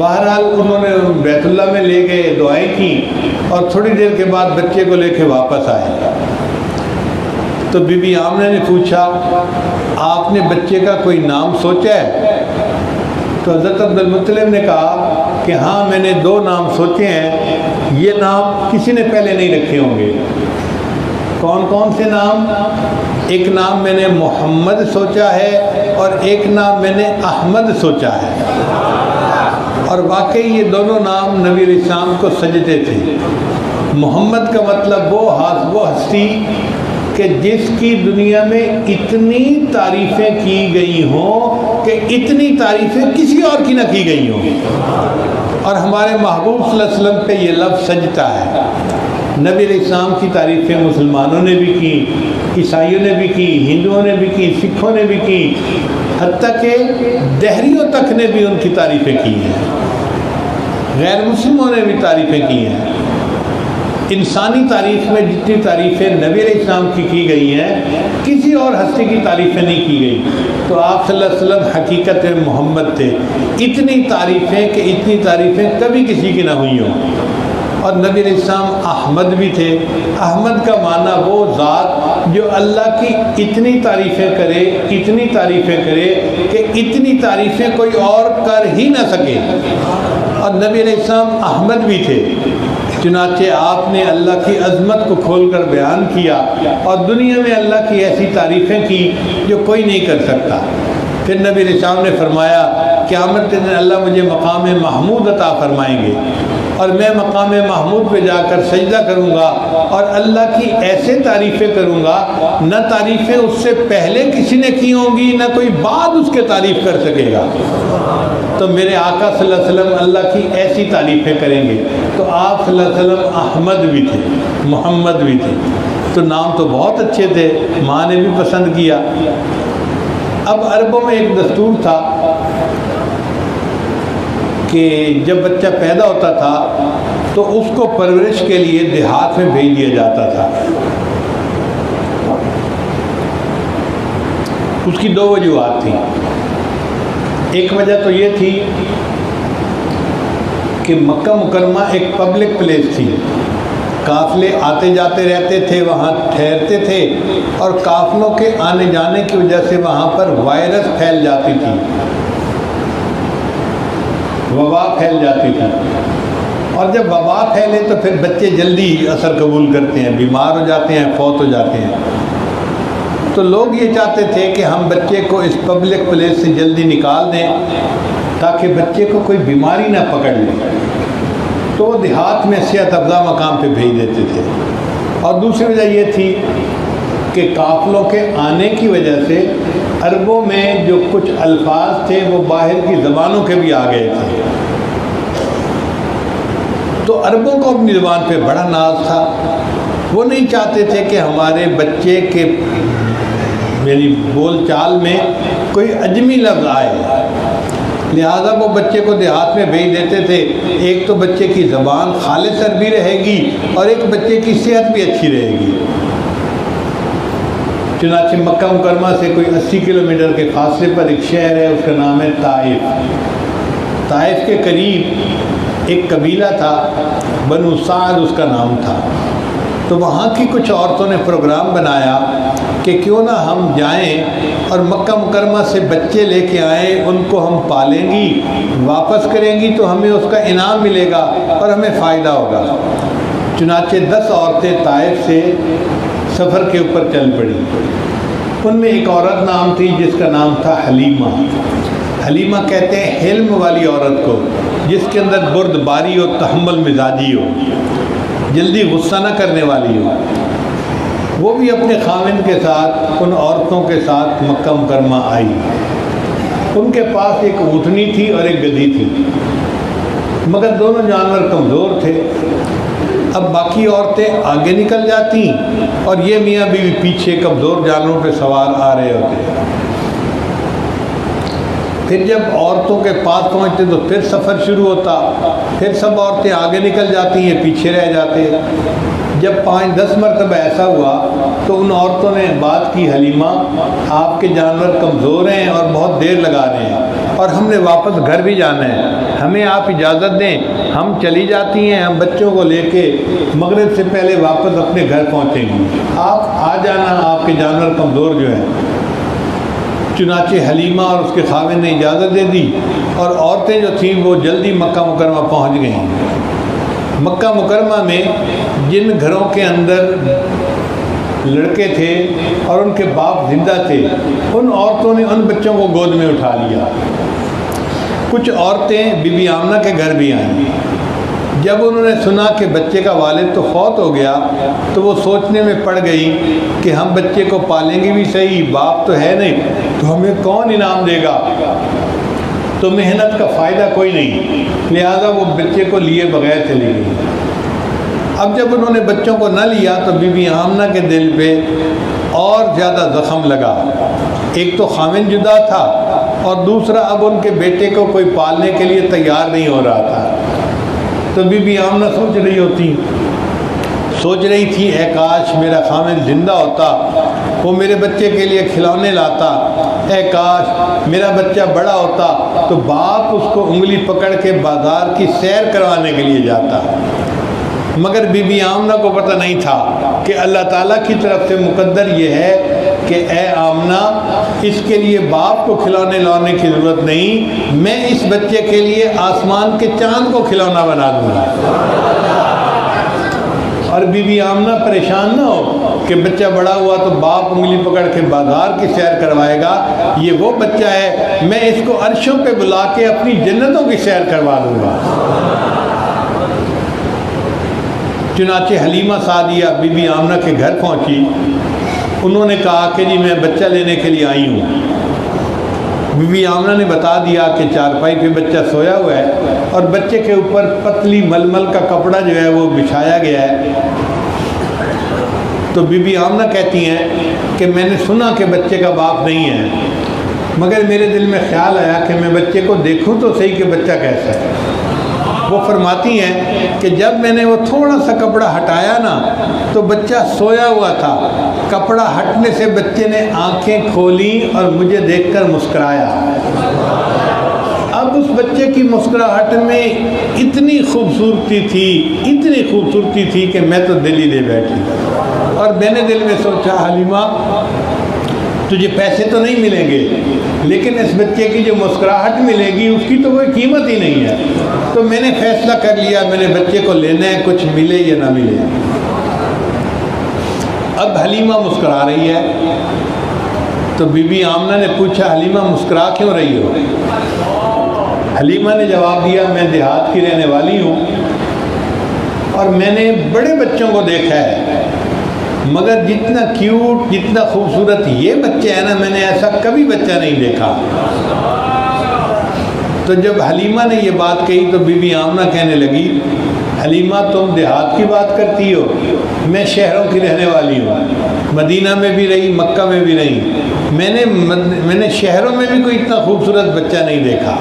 بہرحال انہوں نے بیت اللہ میں لے گئے، دعائیں کی، اور تھوڑی دیر کے بعد بچے کو لے کے واپس آئے۔ تو بی بی آمنہ نے پوچھا آپ نے بچے کا کوئی نام سوچا ہے؟ تو حضرت عبد المطلب نے کہا کہ ہاں میں نے 2 نام سوچے ہیں، یہ نام کسی نے پہلے نہیں رکھے ہوں گے۔ کون کون سے نام؟ ایک نام میں نے محمد سوچا ہے اور ایک نام میں نے احمد سوچا ہے۔ اور واقعی یہ دونوں نام نبی علیہ السلام کو سجدے تھے۔ محمد کا مطلب وہ ہستی کہ جس کی دنیا میں اتنی تعریفیں کی گئی ہوں کہ اتنی تعریفیں کسی اور کی نہ کی گئی ہوں، اور ہمارے محبوب صلی اللہ علیہ وسلم پہ یہ لفظ سجتا ہے۔ نبی علیہ السلام کی تعریفیں مسلمانوں نے بھی کی، عیسائیوں نے بھی کی، ہندوؤں نے بھی کی، سکھوں نے بھی کی، حتیٰ کہ دہریوں تک نے بھی ان کی تعریفیں کی ہیں، غیر مسلموں نے بھی تعریفیں کی ہیں۔ انسانی تاریخ میں جتنی تعریفیں نبی علیہ السلام کی گئی ہیں کسی اور ہستی کی تعریفیں نہیں کی گئی۔ تو آپ صلی اللہ علیہ وسلم حقیقت میں محمد تھے، اتنی تعریفیں کہ اتنی تعریفیں کبھی کسی کی نہ ہوئی ہوں۔ اور نبی علیہ السلام احمد بھی تھے۔ احمد کا معنی وہ ذات جو اللہ کی اتنی تعریفیں کرے، اتنی تعریفیں کرے کہ اتنی تعریفیں کوئی اور کر ہی نہ سکے۔ اور نبی علیہ السلام احمد بھی تھے، چنانچہ آپ نے اللہ کی عظمت کو کھول کر بیان کیا اور دنیا میں اللہ کی ایسی تعریفیں کی جو کوئی نہیں کر سکتا۔ پھر نبی علیہ السلام نے فرمایا قیامت کے دن اللہ مجھے مقام محمود عطا فرمائیں گے، اور میں مقام محمود پہ جا کر سجدہ کروں گا اور اللہ کی ایسے تعریفیں کروں گا، نہ تعریفیں اس سے پہلے کسی نے کی ہوں گی، نہ کوئی بعد اس کے تعریف کر سکے گا۔ تو میرے آقا صلی اللہ علیہ وسلم اللہ کی ایسی تعریفیں کریں گے۔ تو آپ صلی اللہ علیہ وسلم احمد بھی تھے، محمد بھی تھے، تو نام تو بہت اچھے تھے، ماں نے بھی پسند کیا۔ اب عربوں میں ایک دستور تھا کہ جب بچہ پیدا ہوتا تھا تو اس کو پرورش کے لیے دیہات میں بھیج دیا جاتا تھا۔ اس کی 2 وجوہات تھیں۔ ایک وجہ تو یہ تھی کہ مکہ مکرمہ ایک پبلک پلیس تھی، قافلے آتے جاتے رہتے تھے، وہاں ٹھہرتے تھے، اور قافلوں کے آنے جانے کی وجہ سے وہاں پر وائرس پھیل جاتی تھی، وبا پھیل جاتی تھی، اور جب وبا پھیلے تو پھر بچے جلدی اثر قبول کرتے ہیں، بیمار ہو جاتے ہیں، فوت ہو جاتے ہیں۔ تو لوگ یہ چاہتے تھے کہ ہم بچے کو اس پبلک پلیس سے جلدی نکال دیں تاکہ بچے کو کوئی بیماری نہ پکڑ لے، تو وہ دیہات میں صحت افزا مقام پہ بھیج دیتے تھے۔ اور دوسری وجہ یہ تھی کہ قافلوں کے آنے کی وجہ سے عربوں میں جو کچھ الفاظ تھے وہ باہر کی زبانوں کے بھی آ گئے تھے، تو عربوں کو اپنی زبان پہ بڑا ناز تھا۔ وہ نہیں چاہتے تھے کہ ہمارے بچے کے میری بول چال میں کوئی اجمی لفظ آئے، لہذا وہ بچے کو دیہات میں بھیج دیتے تھے۔ ایک تو بچے کی زبان خالص عربی رہے گی اور ایک بچے کی صحت بھی اچھی رہے گی۔ چنانچہ مکہ مکرمہ سے کوئی 80 کلومیٹر کے فاصلے پر ایک شہر ہے، اس کا نام ہے طائف۔ طائف کے قریب ایک قبیلہ تھا، بنو سعد اس کا نام تھا۔ تو وہاں کی کچھ عورتوں نے پروگرام بنایا کہ کیوں نہ ہم جائیں اور مکہ مکرمہ سے بچے لے کے آئیں، ان کو ہم پالیں گی، واپس کریں گی تو ہمیں اس کا انعام ملے گا اور ہمیں فائدہ ہوگا۔ چنانچہ 10 عورتیں طائف سے سفر کے اوپر چل پڑی۔ ان میں ایک عورت نام تھی جس کا نام تھا حلیمہ۔ حلیمہ کہتے ہیں حلم والی عورت کو، جس کے اندر بردباری اور تحمل مزاجی ہو، جلدی غصہ نہ کرنے والی ہو۔ وہ بھی اپنے خاوند کے ساتھ ان عورتوں کے ساتھ مکہ مکرمہ آئی۔ ان کے پاس ایک اونٹنی تھی اور ایک گدھی تھی، مگر دونوں جانور کمزور تھے۔ اب باقی عورتیں آگے نکل جاتی اور یہ میاں بیوی پیچھے کمزور جانوروں پہ سوار آ رہے ہوتے۔ پھر جب عورتوں کے پاس پہنچتے تو پھر سفر شروع ہوتا، پھر سب عورتیں آگے نکل جاتی، یہ پیچھے رہ جاتے۔ جب 5-10 مرتبہ ایسا ہوا تو ان عورتوں نے بات کی، حلیمہ آپ کے جانور کمزور ہیں اور بہت دیر لگا رہے ہیں اور ہم نے واپس گھر بھی جانا ہے، ہمیں آپ اجازت دیں، ہم چلی جاتی ہیں، ہم بچوں کو لے کے مغرب سے پہلے واپس اپنے گھر پہنچیں گی، آپ آ جانا، آپ کے جانور کمزور جو ہیں۔ چنانچہ حلیمہ اور اس کے خاوند نے اجازت دے دی، اور عورتیں جو تھیں وہ جلدی مکہ مکرمہ پہنچ گئیں۔ مکہ مکرمہ میں جن گھروں کے اندر لڑکے تھے اور ان کے باپ زندہ تھے، ان عورتوں نے ان بچوں کو گود میں اٹھا لیا۔ کچھ عورتیں بی بی آمنہ کے گھر بھی آئیں۔ جب انہوں نے سنا کہ بچے کا والد تو فوت ہو گیا تو وہ سوچنے میں پڑ گئی کہ ہم بچے کو پالیں گے بھی صحیح، باپ تو ہے نہیں، تو ہمیں کون انعام دے گا، تو محنت کا فائدہ کوئی نہیں، لہٰذا وہ بچے کو لیے بغیر چلی گئی۔ اب جب انہوں نے بچوں کو نہ لیا تو بی بی آمنہ کے دل پہ اور زیادہ زخم لگا۔ ایک تو خاوند جدا تھا، اور دوسرا اب ان کے بیٹے کو کوئی پالنے کے لیے تیار نہیں ہو رہا تھا۔ تو بی بی آمنہ سوچ رہی تھی اے کاش میرا خاوند زندہ ہوتا، وہ میرے بچے کے لیے کھلونے لاتا، اے کاش میرا بچہ بڑا ہوتا تو باپ اس کو انگلی پکڑ کے بازار کی سیر کروانے کے لیے جاتا۔ مگر بی بی آمنہ کو پتہ نہیں تھا کہ اللہ تعالیٰ کی طرف سے مقدر یہ ہے کہ اے آمنہ، اس کے لیے باپ کو کھلونے لانے کی ضرورت نہیں، میں اس بچے کے لیے آسمان کے چاند کو کھلونا بنا دوں گا۔ اور بی بی آمنہ پریشان نہ ہو کہ بچہ بڑا ہوا تو باپ انگلی پکڑ کے بازار کی سیر کروائے گا، یہ وہ بچہ ہے، میں اس کو عرشوں پہ بلا کے اپنی جنتوں کی سیر کروا دوں گا۔ چنانچہ حلیمہ سعدیہ بی بی آمنہ کے گھر پہنچی۔ انہوں نے کہا کہ جی میں بچہ لینے کے لیے آئی ہوں۔ بی بی آمنہ نے بتا دیا کہ چارپائی پہ بچہ سویا ہوا ہے اور بچے کے اوپر پتلی ململ کا کپڑا جو ہے وہ بچھایا گیا ہے۔ تو بی بی آمنہ کہتی ہیں کہ میں نے سنا کہ بچے کا باپ نہیں ہے، مگر میرے دل میں خیال آیا کہ میں بچے کو دیکھوں تو صحیح کہ بچہ کیسا ہے۔ وہ فرماتی ہیں کہ جب میں نے وہ تھوڑا سا کپڑا ہٹایا نا تو بچہ سویا ہوا تھا، کپڑا ہٹنے سے بچے نے آنکھیں کھولیں اور مجھے دیکھ کر مسکرایا۔ اب اس بچے کی مسکراہٹ میں اتنی خوبصورتی تھی کہ میں تو دل ہی دے بیٹھی، اور میں نے دل میں سوچا حلیمہ تجھے پیسے تو نہیں ملیں گے، لیکن اس بچے کی جو مسکراہٹ ملے گی اس کی تو کوئی قیمت ہی نہیں ہے۔ تو میں نے فیصلہ کر لیا میں نے بچے کو لینا ہے، کچھ ملے یا نہ ملے۔ اب حلیمہ مسکرا رہی ہے تو بی بی آمنہ نے پوچھا حلیمہ مسکرا کیوں رہی ہو؟ حلیمہ نے جواب دیا میں دیہات کی رہنے والی ہوں اور میں نے بڑے بچوں کو دیکھا ہے، مگر جتنا کیوٹ جتنا خوبصورت یہ بچہ ہے نا، میں نے ایسا کبھی بچہ نہیں دیکھا۔ تو جب حلیمہ نے یہ بات کہی تو بی بی آمنہ کہنے لگی حلیمہ تم دیہات کی بات کرتی ہو، میں شہروں کی رہنے والی ہوں، مدینہ میں بھی رہی مکہ میں بھی رہی، میں نے شہروں میں بھی کوئی اتنا خوبصورت بچہ نہیں دیکھا۔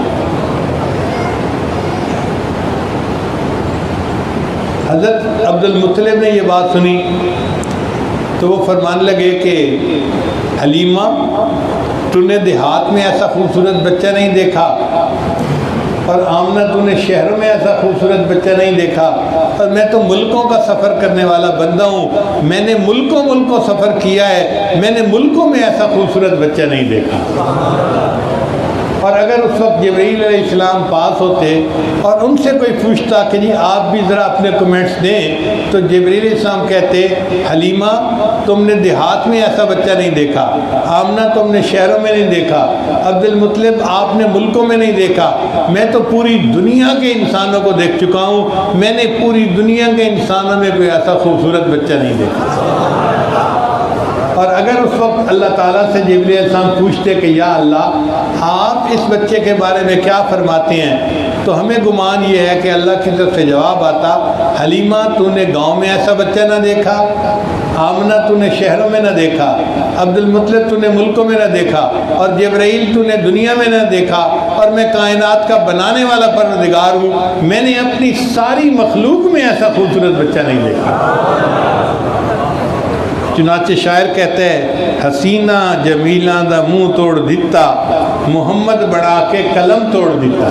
حضرت عبد المطلب نے یہ بات سنی تو وہ فرمانے لگے کہ حلیمہ تو نے دیہات میں ایسا خوبصورت بچہ نہیں دیکھا، اور آمنہ تو نے شہروں میں ایسا خوبصورت بچہ نہیں دیکھا، اور میں تو ملکوں کا سفر کرنے والا بندہ ہوں، میں نے ملکوں سفر کیا ہے، میں نے ملکوں میں ایسا خوبصورت بچہ نہیں دیکھا۔ اور اگر اس وقت جبرائیل علیہ السلام پاس ہوتے اور ان سے کوئی پوچھتا کہ جی آپ بھی ذرا اپنے کمنٹس دیں، تو جبرائیل علیہ السلام کہتے حلیمہ تم نے دیہات میں ایسا بچہ نہیں دیکھا، آمنہ تم نے شہروں میں نہیں دیکھا، عبد المطلب آپ نے ملکوں میں نہیں دیکھا، میں تو پوری دنیا کے انسانوں کو دیکھ چکا ہوں، میں نے پوری دنیا کے انسانوں میں کوئی ایسا خوبصورت بچہ نہیں دیکھا۔ اور اگر اس وقت اللہ تعالیٰ سے جبرائیل علیہ السلام پوچھتے کہ یا اللہ آپ اس بچے کے بارے میں کیا فرماتے ہیں، تو ہمیں گمان یہ ہے کہ اللہ کی طرف سے جواب آتا حلیمہ تو نے گاؤں میں ایسا بچہ نہ دیکھا، آمنہ تو نے شہروں میں نہ دیکھا، عبد المطلب تو نے ملکوں میں نہ دیکھا، اور جبرائیل تو نے دنیا میں نہ دیکھا، اور میں کائنات کا بنانے والا پروردگار ہوں، میں نے اپنی ساری مخلوق میں ایسا خوبصورت بچہ نہیں دیکھا۔ چنانچہ شاعر کہتا ہے حسینہ جمیلہ دا منہ توڑ دیتا، محمد بنا کے قلم توڑ دیتا.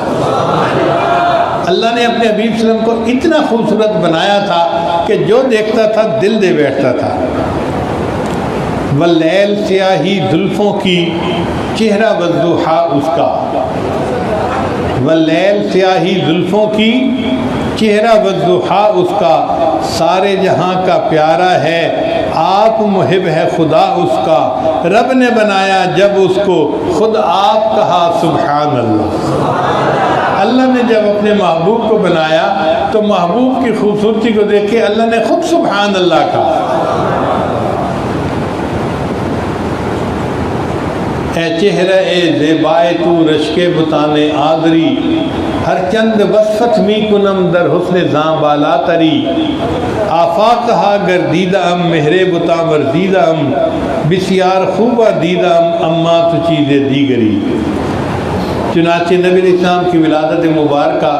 اللہ نے اپنے حبیب صلی اللہ علیہ وسلم کو اتنا خوبصورت بنایا تھا کہ جو دیکھتا تھا دل دے بیٹھتا تھا. واللیل سیاہی زلفوں کی چہرہ والضحیٰ اس کا. واللیل سیاہی زلفوں کی چہرہ والضحیٰ اس کا. سارے جہاں کا پیارا ہے آپ محب ہے خدا اس کا. رب نے بنایا جب اس کو خود آپ کہا سبحان اللہ. اللہ نے جب اپنے محبوب کو بنایا تو محبوب کی خوبصورتی کو دیکھ کے اللہ نے خود سبحان اللہ کہا. اے چہرہ اے زیبائے تو رشک بتانے آدری. ہر چند وصفت می کنم در حسن زاں بالا تری. آفاقہا گردیدہ مہرے بتا ورزیدہ بسیار خوبہ دیدہ اما تو چیز دیگری. چنانچہ نبی علیہ السلام کی ولادت مبارکہ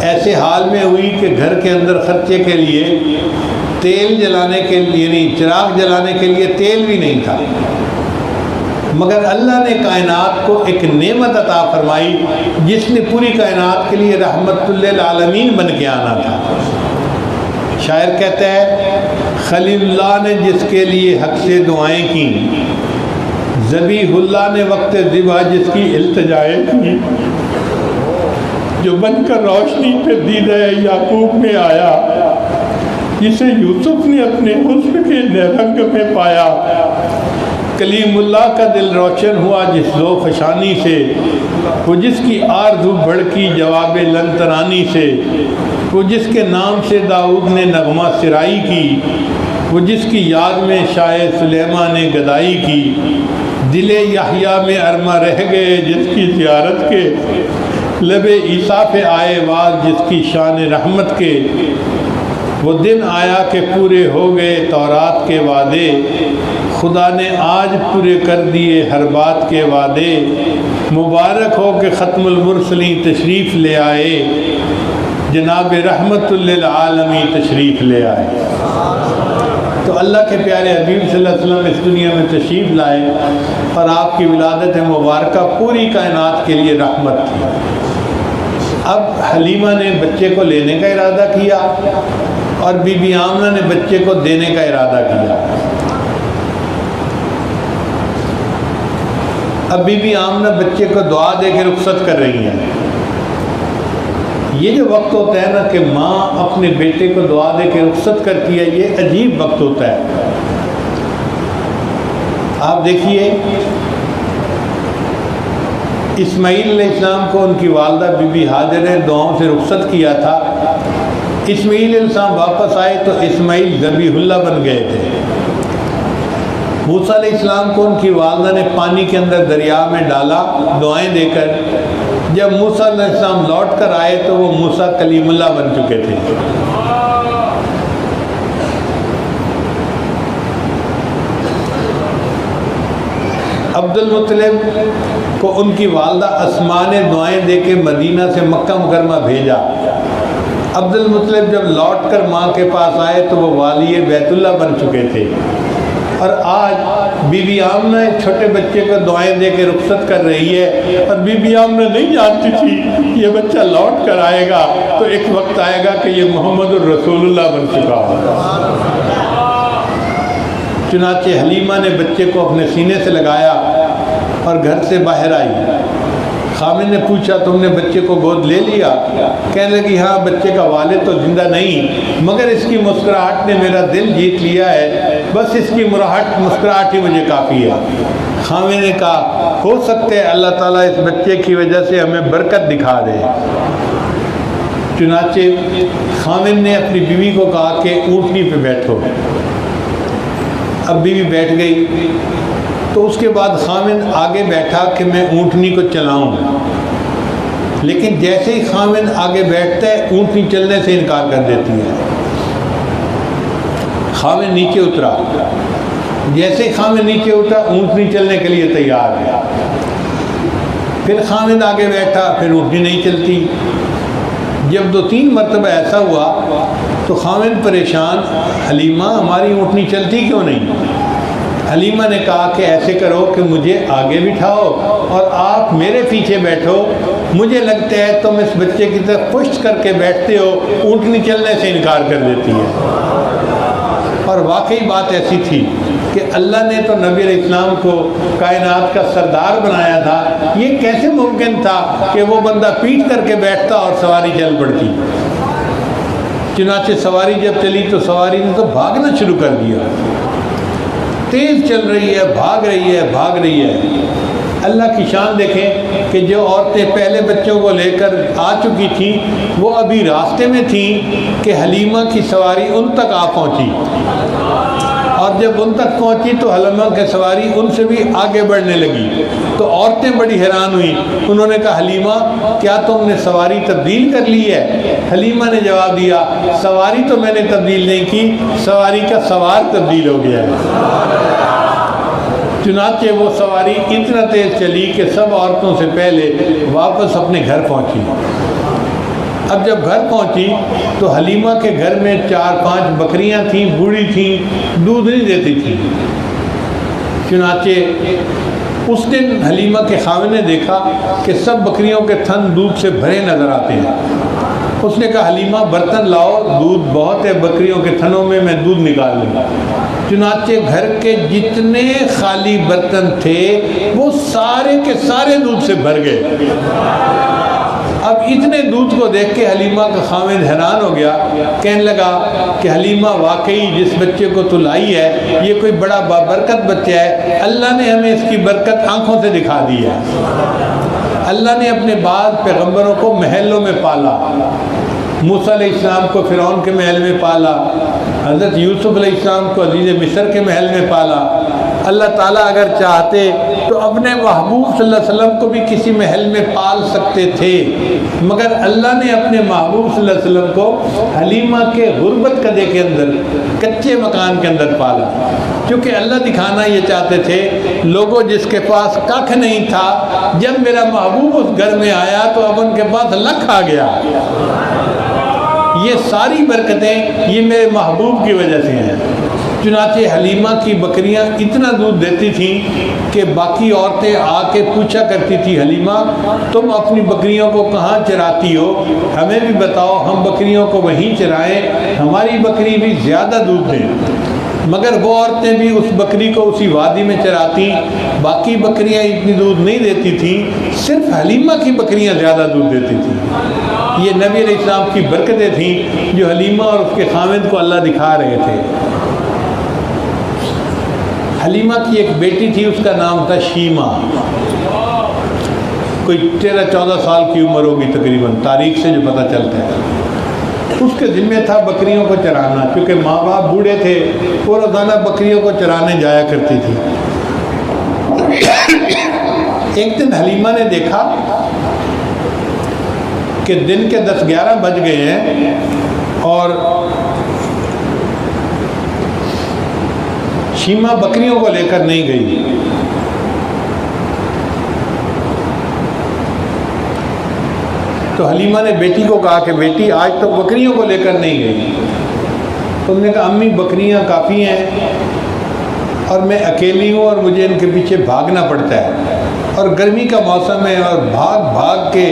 ایسے حال میں ہوئی کہ گھر کے اندر خرچے کے لیے تیل جلانے کے لیے یعنی چراغ جلانے کے لیے تیل بھی نہیں تھا، مگر اللہ نے کائنات کو ایک نعمت عطا فرمائی جس نے پوری کائنات کے لیے رحمت للعالمین بن کے آنا تھا. شاعر کہتا ہے خلیل اللہ نے جس کے لیے حق سے دعائیں کی، ذبیح اللہ نے وقت ذبح جس کی التجائیں کی، جو بن کر روشنی پہ دیدہ یعقوب میں آیا، جسے یوسف نے اپنے حسن کے رنگ میں پایا. کلیم اللہ کا دل روشن ہوا جس ذوق فشانی سے، وہ جس کی آرزو بھڑکی جواب لنترانی سے، وہ جس کے نام سے داؤد نے نغمہ سرائی کی، وہ جس کی یاد میں شاہ سلیمان نے گدائی کی. دل یحییٰ میں ارما رہ گئے جس کی زیارت کے، لب عیسیٰ پہ آئے واز جس کی شان رحمت کے. وہ دن آیا کہ پورے ہو گئے تورات کے وعدے، خدا نے آج پورے کر دیے ہر بات کے وعدے. مبارک ہو کہ ختم المرسلین تشریف لے آئے، جناب رحمت للعالمین تشریف لے آئے. تو اللہ کے پیارے حبیب صلی اللہ علیہ وسلم اس دنیا میں تشریف لائے اور آپ کی ولادت مبارکہ پوری کائنات کے لیے رحمت تھی. اب حلیمہ نے بچے کو لینے کا ارادہ کیا اور بی بی آمنہ نے بچے کو دینے کا ارادہ کیا. اب بی بی آمنہ بچے کو دعا دے کے رخصت کر رہی ہیں. یہ جو وقت ہوتا ہے نا کہ ماں اپنے بیٹے کو دعا دے کے رخصت کرتی ہے، یہ عجیب وقت ہوتا ہے. آپ دیکھیے اسماعیل علیہ السلام کو ان کی والدہ بی بی ہاجر نے دعاؤں سے رخصت کیا تھا. اسماعیل علیہ السلام واپس آئے تو اسماعیل ذبیح اللہ بن گئے تھے. موسیٰ علیہ السلام کو ان کی والدہ نے پانی کے اندر دریا میں ڈالا دعائیں دے کر. جب موسیٰ علیہ السلام لوٹ کر آئے تو وہ موسیٰ کلیم اللہ بن چکے تھے. عبد المطلب کو ان کی والدہ اسماء نے دعائیں دے کے مدینہ سے مکہ مکرمہ بھیجا. عبد المطلب جب لوٹ کر ماں کے پاس آئے تو وہ والی بیت اللہ بن چکے تھے. اور آج بی بی آمنہ ایک چھوٹے بچے کو دعائیں دے کے رخصت کر رہی ہے اور بی بی آمنہ نہیں جانتی تھی یہ بچہ لوٹ کر آئے گا تو ایک وقت آئے گا کہ یہ محمد الرسول اللہ بن چکا ہوگا. چنانچہ حلیمہ نے بچے کو اپنے سینے سے لگایا اور گھر سے باہر آئی. خامن نے پوچھا تم نے بچے کو گود لے لیا؟ کہنے لگی ہاں بچے کا والد تو زندہ نہیں مگر اس کی مسکراہٹ نے میرا دل جیت لیا ہے، بس اس کی مسکراہٹ ہی مجھے کافی ہے. خامن نے کہا ہو سکتا ہے اللہ تعالیٰ اس بچے کی وجہ سے ہمیں برکت دکھا دے. چنانچہ خامن نے اپنی بیوی کو کہا کہ اونٹنی پہ بیٹھو. اب بیوی بیٹھ گئی تو اس کے بعد خامن آگے بیٹھا کہ میں اونٹنی کو چلاؤں، لیکن جیسے ہی خامن آگے بیٹھتا ہے اونٹنی چلنے سے انکار کر دیتی ہے. خامن نیچے اترا، جیسے ہی خامن نیچے اترا اونٹنی چلنے کے لیے تیار ہے. پھر خامن آگے بیٹھا، پھر اونٹنی نہیں چلتی. جب 2-3 مرتبہ ایسا ہوا تو خامن پریشان، حلیمہ ہماری اونٹنی چلتی کیوں نہیں؟ حلیمہ نے کہا کہ ایسے کرو کہ مجھے آگے بٹھاؤ اور آپ میرے پیچھے بیٹھو، مجھے لگتا ہے تم اس بچے کی طرف پشت کر کے بیٹھتے ہو، اونٹنی چلنے سے انکار کر دیتی ہے۔ اور واقعی بات ایسی تھی کہ اللہ نے تو نبی علیہ السلام کو کائنات کا سردار بنایا تھا، یہ کیسے ممکن تھا کہ وہ بندہ پیٹ کر کے بیٹھتا اور سواری چل پڑتی؟ چنانچہ سواری جب چلی تو سواری نے تو بھاگنا شروع کر دیا، تیز چل رہی ہے، بھاگ رہی ہے، بھاگ رہی ہے۔ اللہ کی شان دیکھیں کہ جو عورتیں پہلے بچوں کو لے کر آ چکی تھیں وہ ابھی راستے میں تھیں کہ حلیمہ کی سواری ان تک آ پہنچی، اور جب ان تک پہنچی تو حلیمہ کی سواری ان سے بھی آگے بڑھنے لگی، تو عورتیں بڑی حیران ہوئیں۔ انہوں نے کہا حلیمہ کیا تم نے سواری تبدیل کر لی ہے؟ حلیمہ نے جواب دیا سواری تو میں نے تبدیل نہیں کی، سواری کا سوار تبدیل ہو گیا ہے۔ چنانچہ وہ سواری اتنا تیز چلی کہ سب عورتوں سے پہلے واپس اپنے گھر پہنچی۔ اب جب گھر پہنچی تو حلیمہ کے گھر میں 4-5 بکریاں تھیں، بوڑھی تھیں، دودھ نہیں دیتی تھیں۔ چنانچہ اس دن حلیمہ کے خاوند نے دیکھا کہ سب بکریوں کے تھن دودھ سے بھرے نظر آتے ہیں۔ اس نے کہا حلیمہ برتن لاؤ، دودھ بہت ہے بکریوں کے تھنوں میں، میں دودھ نکال لوں گا۔ چنانچہ گھر کے جتنے خالی برتن تھے وہ سارے کے سارے دودھ سے بھر گئے۔ اب اتنے دودھ کو دیکھ کے حلیمہ کا خاوند حیران ہو گیا، کہنے لگا کہ حلیمہ واقعی جس بچے کو تو لائی ہے یہ کوئی بڑا بابرکت بچہ ہے، اللہ نے ہمیں اس کی برکت آنکھوں سے دکھا دی ہے۔ اللہ نے اپنے بعض پیغمبروں کو محلوں میں پالا، موسیٰ علیہ السلام کو فرعون کے محل میں پالا، حضرت یوسف علیہ السلام کو عزیز مصر کے محل میں پالا۔ اللہ تعالیٰ اگر چاہتے تو اپنے محبوب صلی اللہ علیہ وسلم کو بھی کسی محل میں پال سکتے تھے، مگر اللہ نے اپنے محبوب صلی اللہ علیہ وسلم کو حلیمہ کے غربت قدے کے اندر، کچے مکان کے اندر پالا، کیونکہ اللہ دکھانا یہ چاہتے تھے لوگوں جس کے پاس ککھ نہیں تھا، جب میرا محبوب اس گھر میں آیا تو اب ان کے پاس لکھ آ گیا۔ یہ ساری برکتیں یہ میرے محبوب کی وجہ سے ہیں۔ چنانچہ حلیمہ کی بکریاں اتنا دودھ دیتی تھیں کہ باقی عورتیں آ کے پوچھا کرتی تھی حلیمہ تم اپنی بکریوں کو کہاں چراتی ہو، ہمیں بھی بتاؤ، ہم بکریوں کو وہیں چرائیں، ہماری بکری بھی زیادہ دودھ دیں۔ مگر وہ عورتیں بھی اس بکری کو اسی وادی میں چراتی، باقی بکریاں اتنی دودھ نہیں دیتی تھیں، صرف حلیمہ کی بکریاں زیادہ دودھ دیتی تھیں۔ یہ نبی علیہ السلام کی برکتیں تھیں جو حلیمہ اور اس کے خاوند کو اللہ دکھا رہے تھے۔ حلیمہ کی ایک بیٹی تھی، اس کا نام تھا شیمہ، کوئی 13-14 سال کی عمر ہوگی تقریباً، تاریخ سے جو پتہ چلتا ہے۔ اس کے ذمہ تھا بکریوں کو چرانا، کیونکہ ماں باپ بوڑھے تھے، وہ روزانہ بکریوں کو چرانے جایا کرتی تھی۔ ایک دن حلیمہ نے دیکھا کہ دن کے 10-11 بج گئے ہیں اور شیمہ بکریوں کو لے کر نہیں گئی۔ تو حلیمہ نے بیٹی کو کہا کہ بیٹی آج تو بکریوں کو لے کر نہیں گئی۔ تو انہوں نے کہا امی بکریاں کافی ہیں اور میں اکیلی ہوں اور مجھے ان کے پیچھے بھاگنا پڑتا ہے، اور گرمی کا موسم ہے اور بھاگ بھاگ کے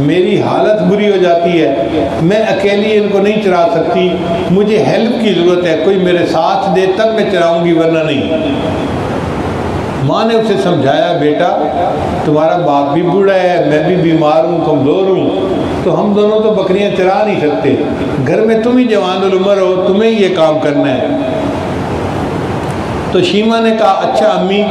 میری حالت بری ہو جاتی ہے، میں اکیلی ان کو نہیں چرا سکتی، مجھے ہیلپ کی ضرورت ہے، کوئی میرے ساتھ دے تب میں چراؤں گی ورنہ نہیں۔ ماں نے اسے سمجھایا بیٹا تمہارا باپ بھی بوڑھا ہے، میں بھی بیمار ہوں، کمزور ہوں، تو ہم دونوں تو بکریاں چرا نہیں سکتے، گھر میں تم ہی جوان العمر ہو، تمہیں یہ کام کرنا ہے۔ تو شیمہ نے کہا اچھا امی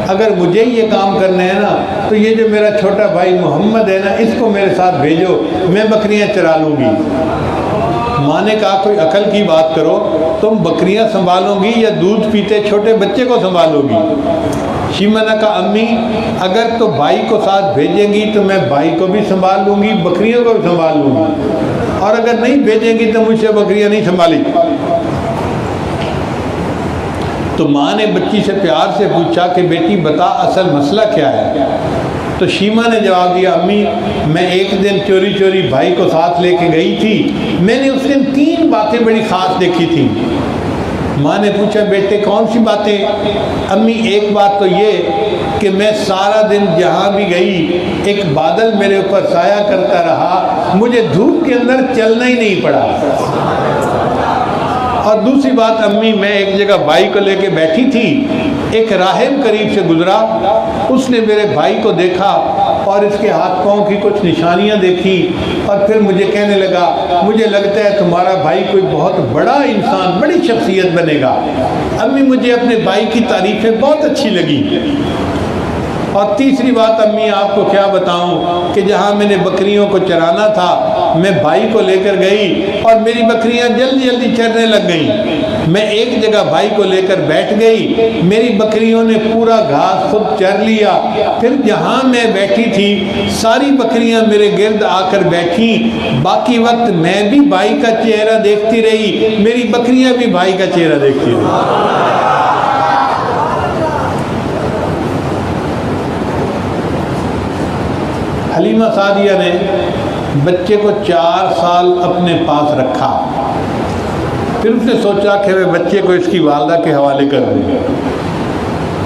اگر مجھے یہ کام کرنا ہے نا تو یہ جو میرا چھوٹا بھائی محمد ہے نا اس کو میرے ساتھ بھیجو، میں بکریاں چرا لوں گی۔ ماں نے کہا کوئی عقل کی بات کرو، تم بکریاں سنبھالو گی یا دودھ پیتے چھوٹے بچے کو سنبھالو گی؟ شیمہ نے کہا امی اگر تو بھائی کو ساتھ بھیجیں گی تو میں بھائی کو بھی سنبھال لوں گی، بکریوں کو بھی سنبھال لوں گی، اور اگر نہیں بھیجیں گی تو مجھ سے بکریاں نہیں سنبھالی۔ تو ماں نے بچی سے پیار سے پوچھا کہ بیٹی بتا اصل مسئلہ کیا ہے؟ تو شیمہ نے جواب دیا امی میں ایک دن چوری چوری بھائی کو ساتھ لے کے گئی تھی، میں نے اس دن 3 باتیں بڑی خاص دیکھی تھیں۔ ماں نے پوچھا بیٹے کون سی باتیں؟ امی ایک بات تو یہ کہ میں سارا دن جہاں بھی گئی ایک بادل میرے اوپر سایہ کرتا رہا، مجھے دھوپ کے اندر چلنا ہی نہیں پڑا۔ اور دوسری بات امی، میں ایک جگہ بھائی کو لے کے بیٹھی تھی، ایک راہب قریب سے گزرا، اس نے میرے بھائی کو دیکھا اور اس کے ہاتھ پاؤں کی کچھ نشانیاں دیکھی، اور پھر مجھے کہنے لگا مجھے لگتا ہے تمہارا بھائی کوئی بہت بڑا انسان، بڑی شخصیت بنے گا۔ امی مجھے اپنے بھائی کی تعریفیں بہت اچھی لگی۔ اور تیسری بات امی آپ کو کیا بتاؤں کہ جہاں میں نے بکریوں کو چرانا تھا میں بھائی کو لے کر گئی اور میری بکریاں جلدی جلدی چرنے لگ گئیں۔ میں ایک جگہ بھائی کو لے کر بیٹھ گئی، میری بکریوں نے پورا گھاس خود چر لیا، پھر جہاں میں بیٹھی تھی ساری بکریاں میرے گرد آ کر بیٹھیں، باقی وقت میں بھی بھائی کا چہرہ دیکھتی رہی، میری بکریاں بھی بھائی کا چہرہ دیکھتی رہی۔ حلیمہ سعدیہ نے بچے کو 4 سال اپنے پاس رکھا، پھر اس نے سوچا کہ میں بچے کو اس کی والدہ کے حوالے کر دوں،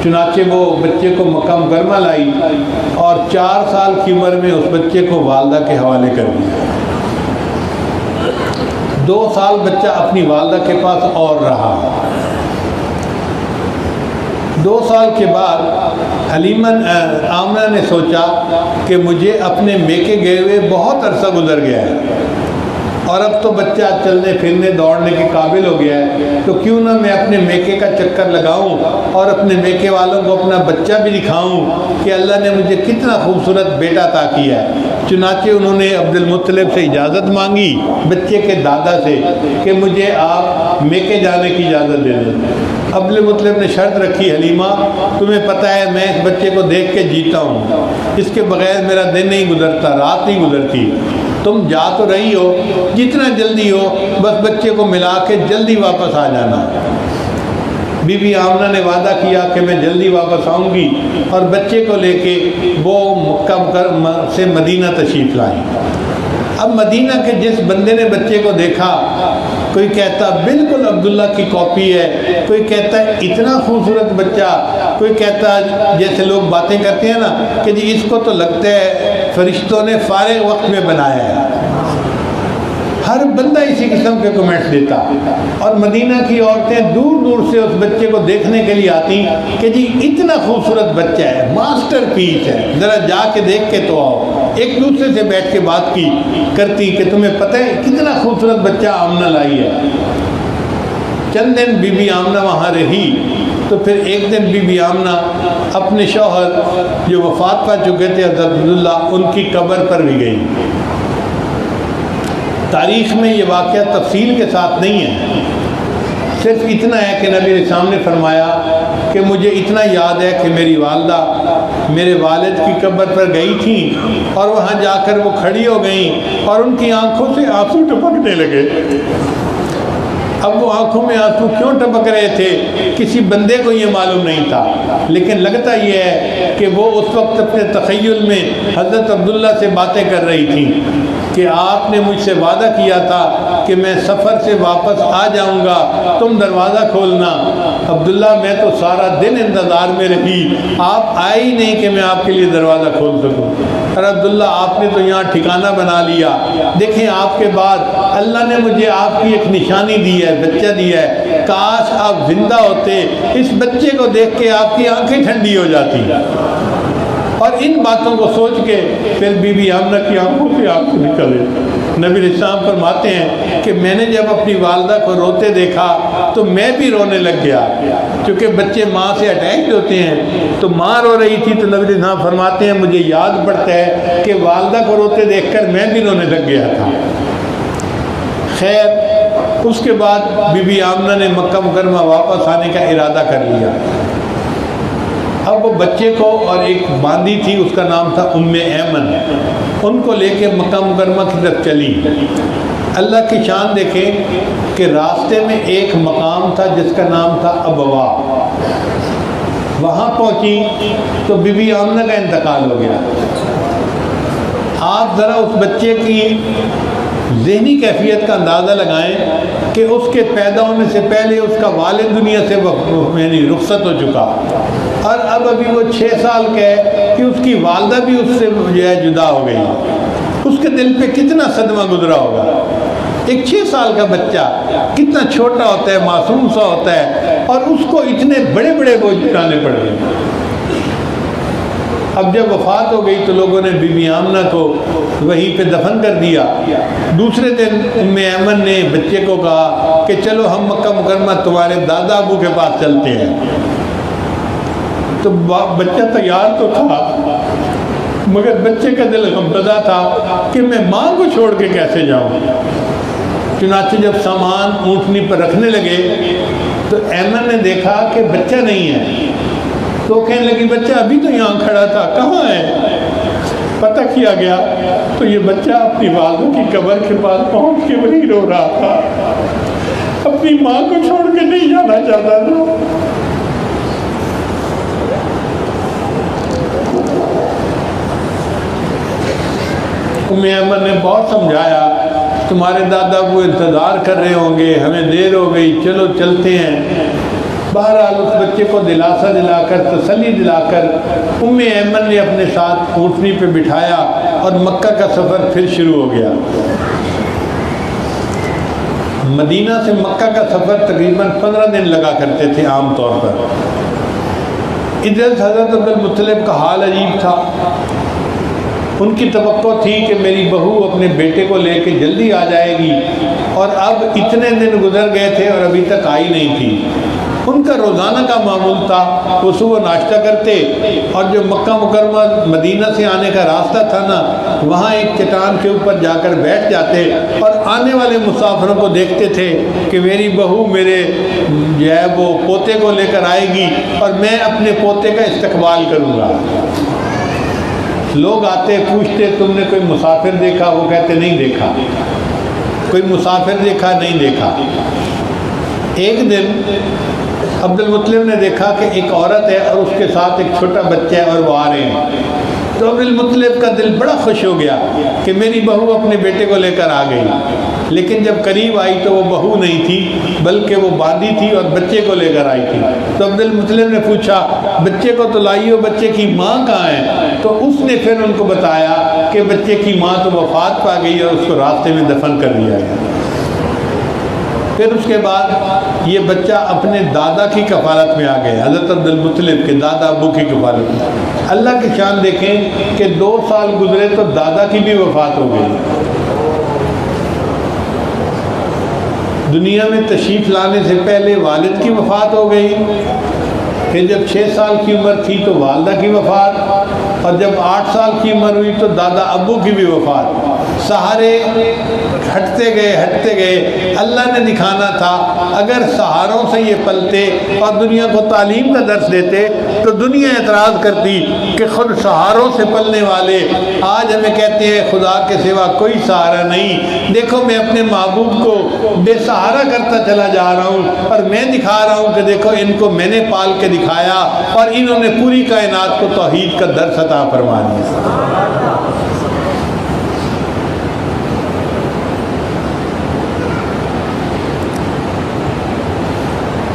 چنانچہ وہ بچے کو مکہ مکرمہ لائی اور 4 سال کی عمر میں اس بچے کو والدہ کے حوالے کر دیا۔ 2 سال بچہ اپنی والدہ کے پاس اور رہا۔ 2 سال کے بعد حلیمہ آمنہ نے سوچا کہ مجھے اپنے میکے گئے ہوئے بہت عرصہ گزر گیا ہے اور اب تو بچہ چلنے پھرنے دوڑنے کے قابل ہو گیا ہے، تو کیوں نہ میں اپنے میکے کا چکر لگاؤں اور اپنے میکے والوں کو اپنا بچہ بھی دکھاؤں کہ اللہ نے مجھے کتنا خوبصورت بیٹا عطا کیا ہے۔ چنانچہ انہوں نے عبد المطلب سے اجازت مانگی، بچے کے دادا سے، کہ مجھے آپ میکے جانے کی اجازت دے دیں۔ عبد المطلب نے شرط رکھی، حلیمہ تمہیں پتہ ہے میں اس بچے کو دیکھ کے جیتا ہوں، اس کے بغیر میرا دن نہیں گزرتا، رات نہیں گزرتی، تم جا تو رہی ہو، جتنا جلدی ہو بس بچے کو ملا کے جلدی واپس آ جانا۔ بی بی آمنہ نے وعدہ کیا کہ میں جلدی واپس آؤں گی اور بچے کو لے کے وہ مکہ سے مدینہ تشریف لائیں۔ اب مدینہ کے جس بندے نے بچے کو دیکھا، کوئی کہتا بالکل عبداللہ کی کاپی ہے، کوئی کہتا ہے اتنا خوبصورت بچہ، کوئی کہتا جیسے لوگ باتیں کرتے ہیں نا کہ جی اس کو تو لگتا ہے فرشتوں نے فارغ وقت میں بنایا ہے۔ ہر بندہ اسی قسم کے کمنٹس دیتا، اور مدینہ کی عورتیں دور دور سے اس بچے کو دیکھنے کے لیے آتی کہ جی اتنا خوبصورت بچہ ہے، ماسٹر پیس ہے، ذرا جا کے دیکھ کے تو آؤ۔ ایک دوسرے سے بیٹھ کے بات کی کرتی کہ تمہیں پتہ ہے کتنا خوبصورت بچہ آمنہ لائی ہے۔ چند دن بی بی آمنہ وہاں رہی تو پھر ایک دن بی بی آمنہ اپنے شوہر جو وفات پا چکے تھے حضرت عبداللہ، ان کی قبر پر بھی گئی۔ تاریخ میں یہ واقعہ تفصیل کے ساتھ نہیں ہے، صرف اتنا ہے کہ نبی علیہ السلام نے فرمایا کہ مجھے اتنا یاد ہے کہ میری والدہ میرے والد کی قبر پر گئی تھیں اور وہاں جا کر وہ کھڑی ہو گئیں اور ان کی آنکھوں سے آنسو ٹپکنے لگے۔ اب وہ آنکھوں میں آنسو کیوں ٹپک رہے تھے کسی بندے کو یہ معلوم نہیں تھا، لیکن لگتا یہ ہے کہ وہ اس وقت اپنے تخیل میں حضرت عبداللہ سے باتیں کر رہی تھیں کہ آپ نے مجھ سے وعدہ کیا تھا کہ میں سفر سے واپس آ جاؤں گا، تم دروازہ کھولنا۔ عبداللہ میں تو سارا دن انتظار میں رہی، آپ آئے ہی نہیں کہ میں آپ کے لیے دروازہ کھول سکوں۔ اور عبداللہ آپ نے تو یہاں ٹھکانہ بنا لیا، دیکھیں آپ کے بعد اللہ نے مجھے آپ کی ایک نشانی دی ہے، بچہ دیا ہے، کاش آپ زندہ ہوتے، اس بچے کو دیکھ کے آپ کی آنکھیں ٹھنڈی ہو جاتی۔ اور ان باتوں کو سوچ کے پھر بی بی آمنہ کی آنکھوں سے آنسو نکلے۔ نبی علیہ السلام فرماتے ہیں کہ میں نے جب اپنی والدہ کو روتے دیکھا تو میں بھی رونے لگ گیا، کیونکہ بچے ماں سے اٹیچڈ ہوتے ہیں، تو ماں رو رہی تھی تو نبی علیہ السلام فرماتے ہیں مجھے یاد پڑتا ہے کہ والدہ کو روتے دیکھ کر میں بھی رونے لگ گیا تھا۔ خیر اس کے بعد بی بی آمنہ نے مکہ مکرمہ واپس آنے کا ارادہ کر لیا۔ اب وہ بچے کو اور ایک باندی تھی، اس کا نام تھا ام ایمن، ان کو لے کے مکہ مکرمہ کی طرف چلی۔ اللہ کی شان دیکھیں کہ راستے میں ایک مقام تھا جس کا نام تھا ابوا، وہاں پہنچی تو بی بی آمنہ کا انتقال ہو گیا۔ آپ ذرا اس بچے کی ذہنی کیفیت کا اندازہ لگائیں کہ اس کے پیدا ہونے سے پہلے اس کا والد دنیا سے یعنی رخصت ہو چکا، اور اب ابھی وہ 6 سال کا ہے کہ اس کی والدہ بھی اس سے جو ہے جدا ہو گئی، اس کے دل پہ کتنا صدمہ گزرا ہوگا۔ ایک 6 سال کا بچہ کتنا چھوٹا ہوتا ہے، معصوم سا ہوتا ہے، اور اس کو اتنے بڑے بڑے بوجھ اٹھانے پڑ رہے ہیں۔ اب جب وفات ہو گئی تو لوگوں نے بی بی آمنہ کو وہیں پہ دفن کر دیا۔ دوسرے دن ام ایمن نے بچے کو کہا کہ چلو ہم مکہ مکرمہ تمہارے دادا ابو کے پاس چلتے ہیں۔ تو بچہ تیار تو تھا، مگر بچے کا دل غمزدہ تھا کہ میں ماں کو چھوڑ کے کیسے جاؤں۔ چنانچہ جب سامان اونٹنی پر رکھنے لگے تو ایمن نے دیکھا کہ بچہ نہیں ہے، تو کہنے لگی بچہ ابھی تو یہاں کھڑا تھا، کہاں ہے؟ پتہ کیا گیا تو یہ بچہ اپنی والدہ کی قبر کے پاس پہنچ کے وہیں رو رہا تھا، اپنی ماں کو چھوڑ کے نہیں جانا چاہتا تھا۔ ام ایمن نے بہت سمجھایا، تمہارے دادا کو انتظار کر رہے ہوں گے، ہمیں دیر ہو گئی، چلو چلتے ہیں۔ بہرحال اس بچے کو دلاسا دلا کر، تسلی دلا کر ام ایمن نے اپنے ساتھ اونٹنی پہ بٹھایا اور مکہ کا سفر پھر شروع ہو گیا۔ مدینہ سے مکہ کا سفر تقریباً 15 دن لگا کرتے تھے عام طور پر۔ ادھر حضرت عبد المطلب کا حال عجیب تھا، ان کی توقع تھی کہ میری بہو اپنے بیٹے کو لے کے جلدی آ جائے گی، اور اب اتنے دن گزر گئے تھے اور ابھی تک آئی نہیں تھی۔ ان کا روزانہ کا معمول تھا، وہ صبح ناشتہ کرتے اور جو مکہ مکرمہ مدینہ سے آنے کا راستہ تھا نا، وہاں ایک چٹان کے اوپر جا کر بیٹھ جاتے اور آنے والے مسافروں کو دیکھتے تھے کہ میری بہو میرے جو ہے وہ پوتے کو لے کر آئے گی اور میں اپنے پوتے کا استقبال کروں گا۔ لوگ آتے پوچھتے تم نے کوئی مسافر دیکھا؟ وہ کہتے نہیں دیکھا۔ کوئی مسافر دیکھا؟ نہیں دیکھا۔ ایک دن عبد المطلب نے دیکھا کہ ایک عورت ہے اور اس کے ساتھ ایک چھوٹا بچہ ہے اور وہ آ رہے ہیں، تو عبد المطلب کا دل بڑا خوش ہو گیا کہ میری بہو اپنے بیٹے کو لے کر آ گئی۔ لیکن جب قریب آئی تو وہ بہو نہیں تھی، بلکہ وہ باندھی تھی اور بچے کو لے کر آئی تھی۔ تو عبد المطلب نے پوچھا بچے کو تو لائی ہو، بچے کی ماں کہاں ہے؟ تو اس نے پھر ان کو بتایا کہ بچے کی ماں تو وفات پا گئی اور اس کو راستے میں دفن کر دیا گیا۔ پھر اس کے بعد یہ بچہ اپنے دادا کی کفالت میں آ گیا، حضرت عبد المطلب کے دادا ابو کی کفالت میں۔ اللہ کی شان دیکھیں کہ 2 سال گزرے تو دادا کی بھی وفات ہو گئی۔ دنیا میں تشریف لانے سے پہلے والد کی وفات ہو گئی، پھر جب 6 سال کی عمر تھی تو والدہ کی وفات، اور جب 8 سال کی عمر ہوئی تو دادا ابو کی بھی وفات۔ سہارے ہٹتے گئے۔ اللہ نے دکھانا تھا اگر سہاروں سے یہ پلتے اور دنیا کو تعلیم کا درس دیتے تو دنیا اعتراض کرتی کہ خود سہاروں سے پلنے والے آج ہمیں کہتے ہیں خدا کے سوا کوئی سہارا نہیں۔ دیکھو میں اپنے محبوب کو بے سہارا کرتا چلا جا رہا ہوں اور میں دکھا رہا ہوں کہ دیکھو ان کو میں نے پال کے دکھایا اور انہوں نے پوری کائنات کو توحید کا درس عطا فرما دیا۔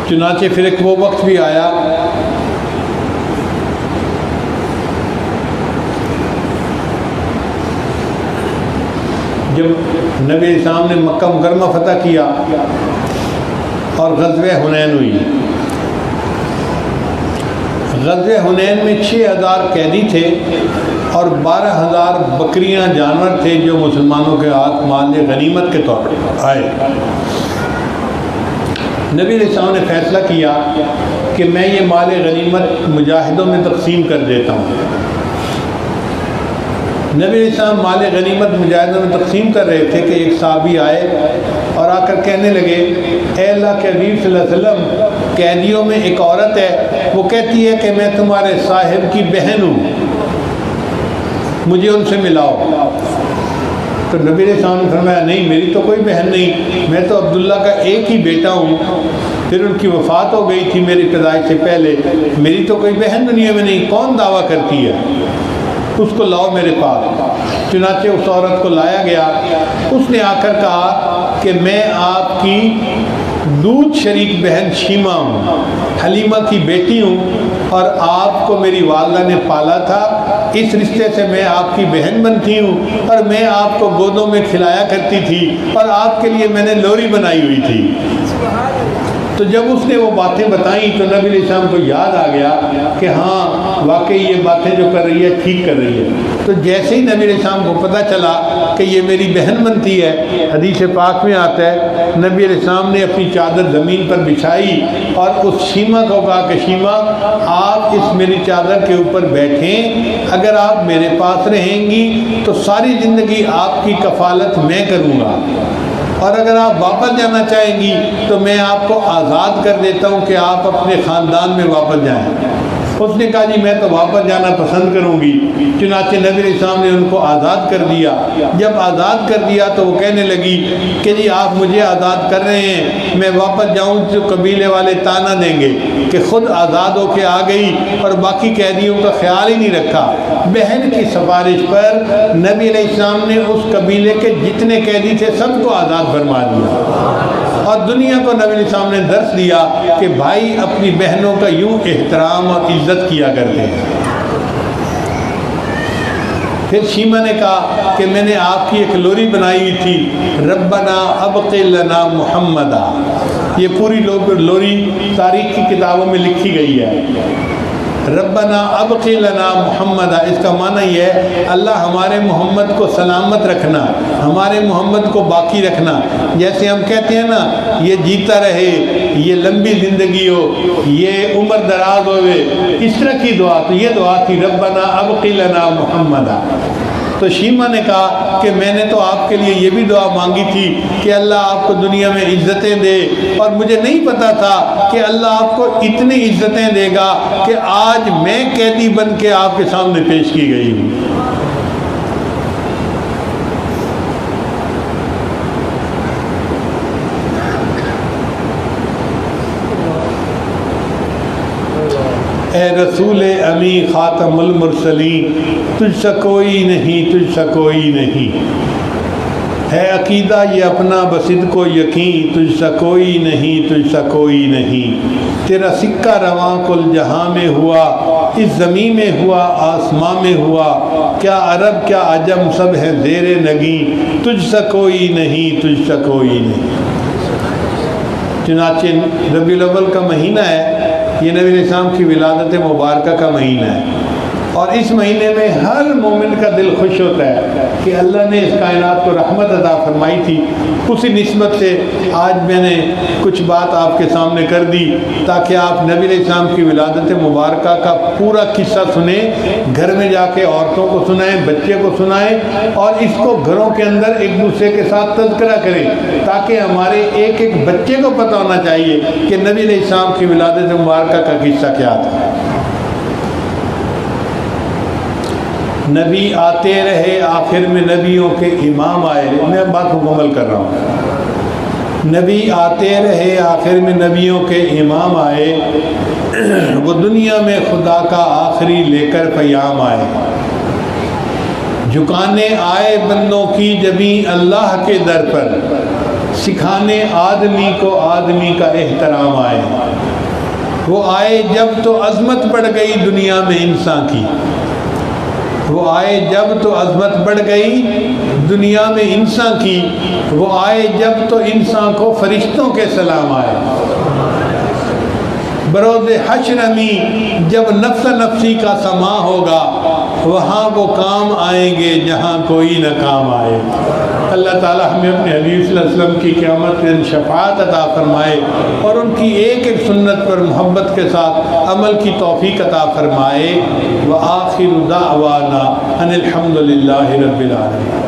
چنانچہ پھر ایک وہ وقت بھی آیا جب نبی اسلام نے مکہ مکرمہ فتح کیا اور غزوہ حنین ہوئی۔ غزوہ حنین میں 6000 قیدی تھے اور 12000 بکریاں جانور تھے جو مسلمانوں کے ہاتھ مال غنیمت کے طور پر آئے۔ نبی علیہ السلام نے فیصلہ کیا کہ میں یہ مال غنیمت مجاہدوں میں تقسیم کر دیتا ہوں۔ نبی علیہ السلام مال غنیمت مجاہدوں میں تقسیم کر رہے تھے کہ ایک صحابی آئے اور آ کر کہنے لگے اے اللہ کے حبیب صلی اللہ علیہ وسلم، قیدیوں میں ایک عورت ہے، وہ کہتی ہے کہ میں تمہارے صاحب کی بہن ہوں، مجھے ان سے ملاؤ۔ تو نبی علیہ السلام نے فرمایا نہیں، میری تو کوئی بہن نہیں، میں تو عبداللہ کا ایک ہی بیٹا ہوں، پھر ان کی وفات ہو گئی تھی میری پیدائش سے پہلے، میری تو کوئی بہن دنیا میں نہیں، کون دعویٰ کرتی ہے؟ اس کو لاؤ میرے پاس۔ چنانچہ اس عورت کو لایا گیا۔ اس نے آ کر کہا کہ میں آپ کی دودھ شریک بہن شیمہ ہوں، حلیمہ کی بیٹی ہوں، اور آپ کو میری والدہ نے پالا تھا، اس رشتے سے میں آپ کی بہن بنتی ہوں، اور میں آپ کو گودوں میں کھلایا کرتی تھی، اور آپ کے لیے میں نے لوری بنائی ہوئی تھی۔ تو جب اس نے وہ باتیں بتائیں تو نبی علیہ السلام کو یاد آ گیا کہ ہاں واقعی یہ باتیں جو کر رہی ہے ٹھیک کر رہی ہے۔ تو جیسے ہی نبی علیہ السلام کو پتہ چلا کہ یہ میری بہن بنتی ہے، حدیث پاک میں آتا ہے نبی علیہ السلام نے اپنی چادر زمین پر بچھائی اور اس شیمہ کو کہا کہ شیمہ آپ اس میری چادر کے اوپر بیٹھیں، اگر آپ میرے پاس رہیں گی تو ساری زندگی آپ کی کفالت میں کروں گا، اور اگر آپ واپس جانا چاہیں گی تو میں آپ کو آزاد کر دیتا ہوں کہ آپ اپنے خاندان میں واپس جائیں۔ اس نے کہا جی میں تو واپس جانا پسند کروں گی۔ چنانچہ نبی علیہ السلام نے ان کو آزاد کر دیا۔ جب آزاد کر دیا تو وہ کہنے لگی کہ جی آپ مجھے آزاد کر رہے ہیں، میں واپس جاؤں تو قبیلے والے تانا دیں گے کہ خود آزاد ہو کے آ گئی اور باقی قیدیوں کا خیال ہی نہیں رکھا۔ بہن کی سفارش پر نبی علیہ السلام نے اس قبیلے کے جتنے قیدی تھے سب کو آزاد فرما دیا، اور دنیا کو نبی علیہ السلام نے درس دیا کہ بھائی اپنی بہنوں کا یوں احترام اور عزت کیا کرتے ہیں۔ پھر شیمہ نے کہا کہ میں نے آپ کی ایک لوری بنائی ہوئی تھی، ربنا ابق لنا محمدا۔ یہ پوری لوری تاریخ کی کتابوں میں لکھی گئی ہے، ربنا ابق لنا محمدا۔ اس کا معنی یہ ہے اللہ ہمارے محمد کو سلامت رکھنا، ہمارے محمد کو باقی رکھنا۔ جیسے ہم کہتے ہیں نا یہ جیتا رہے، یہ لمبی زندگی ہو، یہ عمر دراز ہوئے، اس طرح کی دعا۔ تو یہ دعا تھی ربنا ابق لنا محمدا۔ تو شیمہ نے کہا کہ میں نے تو آپ کے لیے یہ بھی دعا مانگی تھی کہ اللہ آپ کو دنیا میں عزتیں دے، اور مجھے نہیں پتا تھا کہ اللہ آپ کو اتنی عزتیں دے گا کہ آج میں قیدی بن کے آپ کے سامنے پیش کی گئی ہوں۔ اے رسول امی خاتم المرسلین، تجھ سا کوئی نہیں، تجھ سا کوئی نہیں، ہے عقیدہ یہ اپنا بصدق و یقین، تجھ سا کوئی نہیں، تجھ سا کوئی نہیں، تیرا سکہ رواں کل جہاں میں ہوا، اس زمین میں ہوا، آسماں میں ہوا، کیا عرب کیا عجم سب ہے زیر نگیں، تجھ سا کوئی نہیں، تجھ سا کوئی نہیں۔ چنانچہ ربیع الاول کا مہینہ ہے، یہ نبی علیہ السلام کی ولادت مبارکہ کا مہینہ ہے، اور اس مہینے میں ہر مومن کا دل خوش ہوتا ہے کہ اللہ نے اس کائنات کو رحمت عطا فرمائی تھی۔ اسی نسبت سے آج میں نے کچھ بات آپ کے سامنے کر دی تاکہ آپ نبی علیہ السلام کی ولادت مبارکہ کا پورا قصہ سنیں، گھر میں جا کے عورتوں کو سنائیں، بچے کو سنائیں، اور اس کو گھروں کے اندر ایک دوسرے کے ساتھ تذکرہ کریں تاکہ ہمارے ایک ایک بچے کو پتہ ہونا چاہیے کہ نبی علیہ السلام کی ولادت مبارکہ کا قصہ کیا تھا۔ نبی آتے رہے، آخر میں نبیوں کے امام آئے۔ میں بات مکمل کر رہا ہوں۔ نبی آتے رہے، آخر میں نبیوں کے امام آئے، وہ دنیا میں خدا کا آخری لے کر پیام آئے، جھکانے آئے بندوں کی جبیں اللہ کے در پر، سکھانے آدمی کو آدمی کا احترام آئے۔ وہ آئے جب تو عظمت بڑھ گئی دنیا میں انسان کی، وہ آئے جب تو عظمت بڑھ گئی دنیا میں انسان کی، وہ آئے جب تو انسان کو فرشتوں کے سلام آئے۔ بروز حشر میں جب نفس نفسی کا سما ہوگا، وہاں وہ کام آئیں گے جہاں کوئی نہ کام آئے۔ اللہ تعالی ہمیں اپنے حبیب صلی اللہ علیہ وسلم کی قیامت میں شفاعت عطا فرمائے اور ان کی ایک ایک سنت پر محبت کے ساتھ عمل کی توفیق عطا فرمائے۔ وآخر دعوانا ان الحمد للہ رب العالمین۔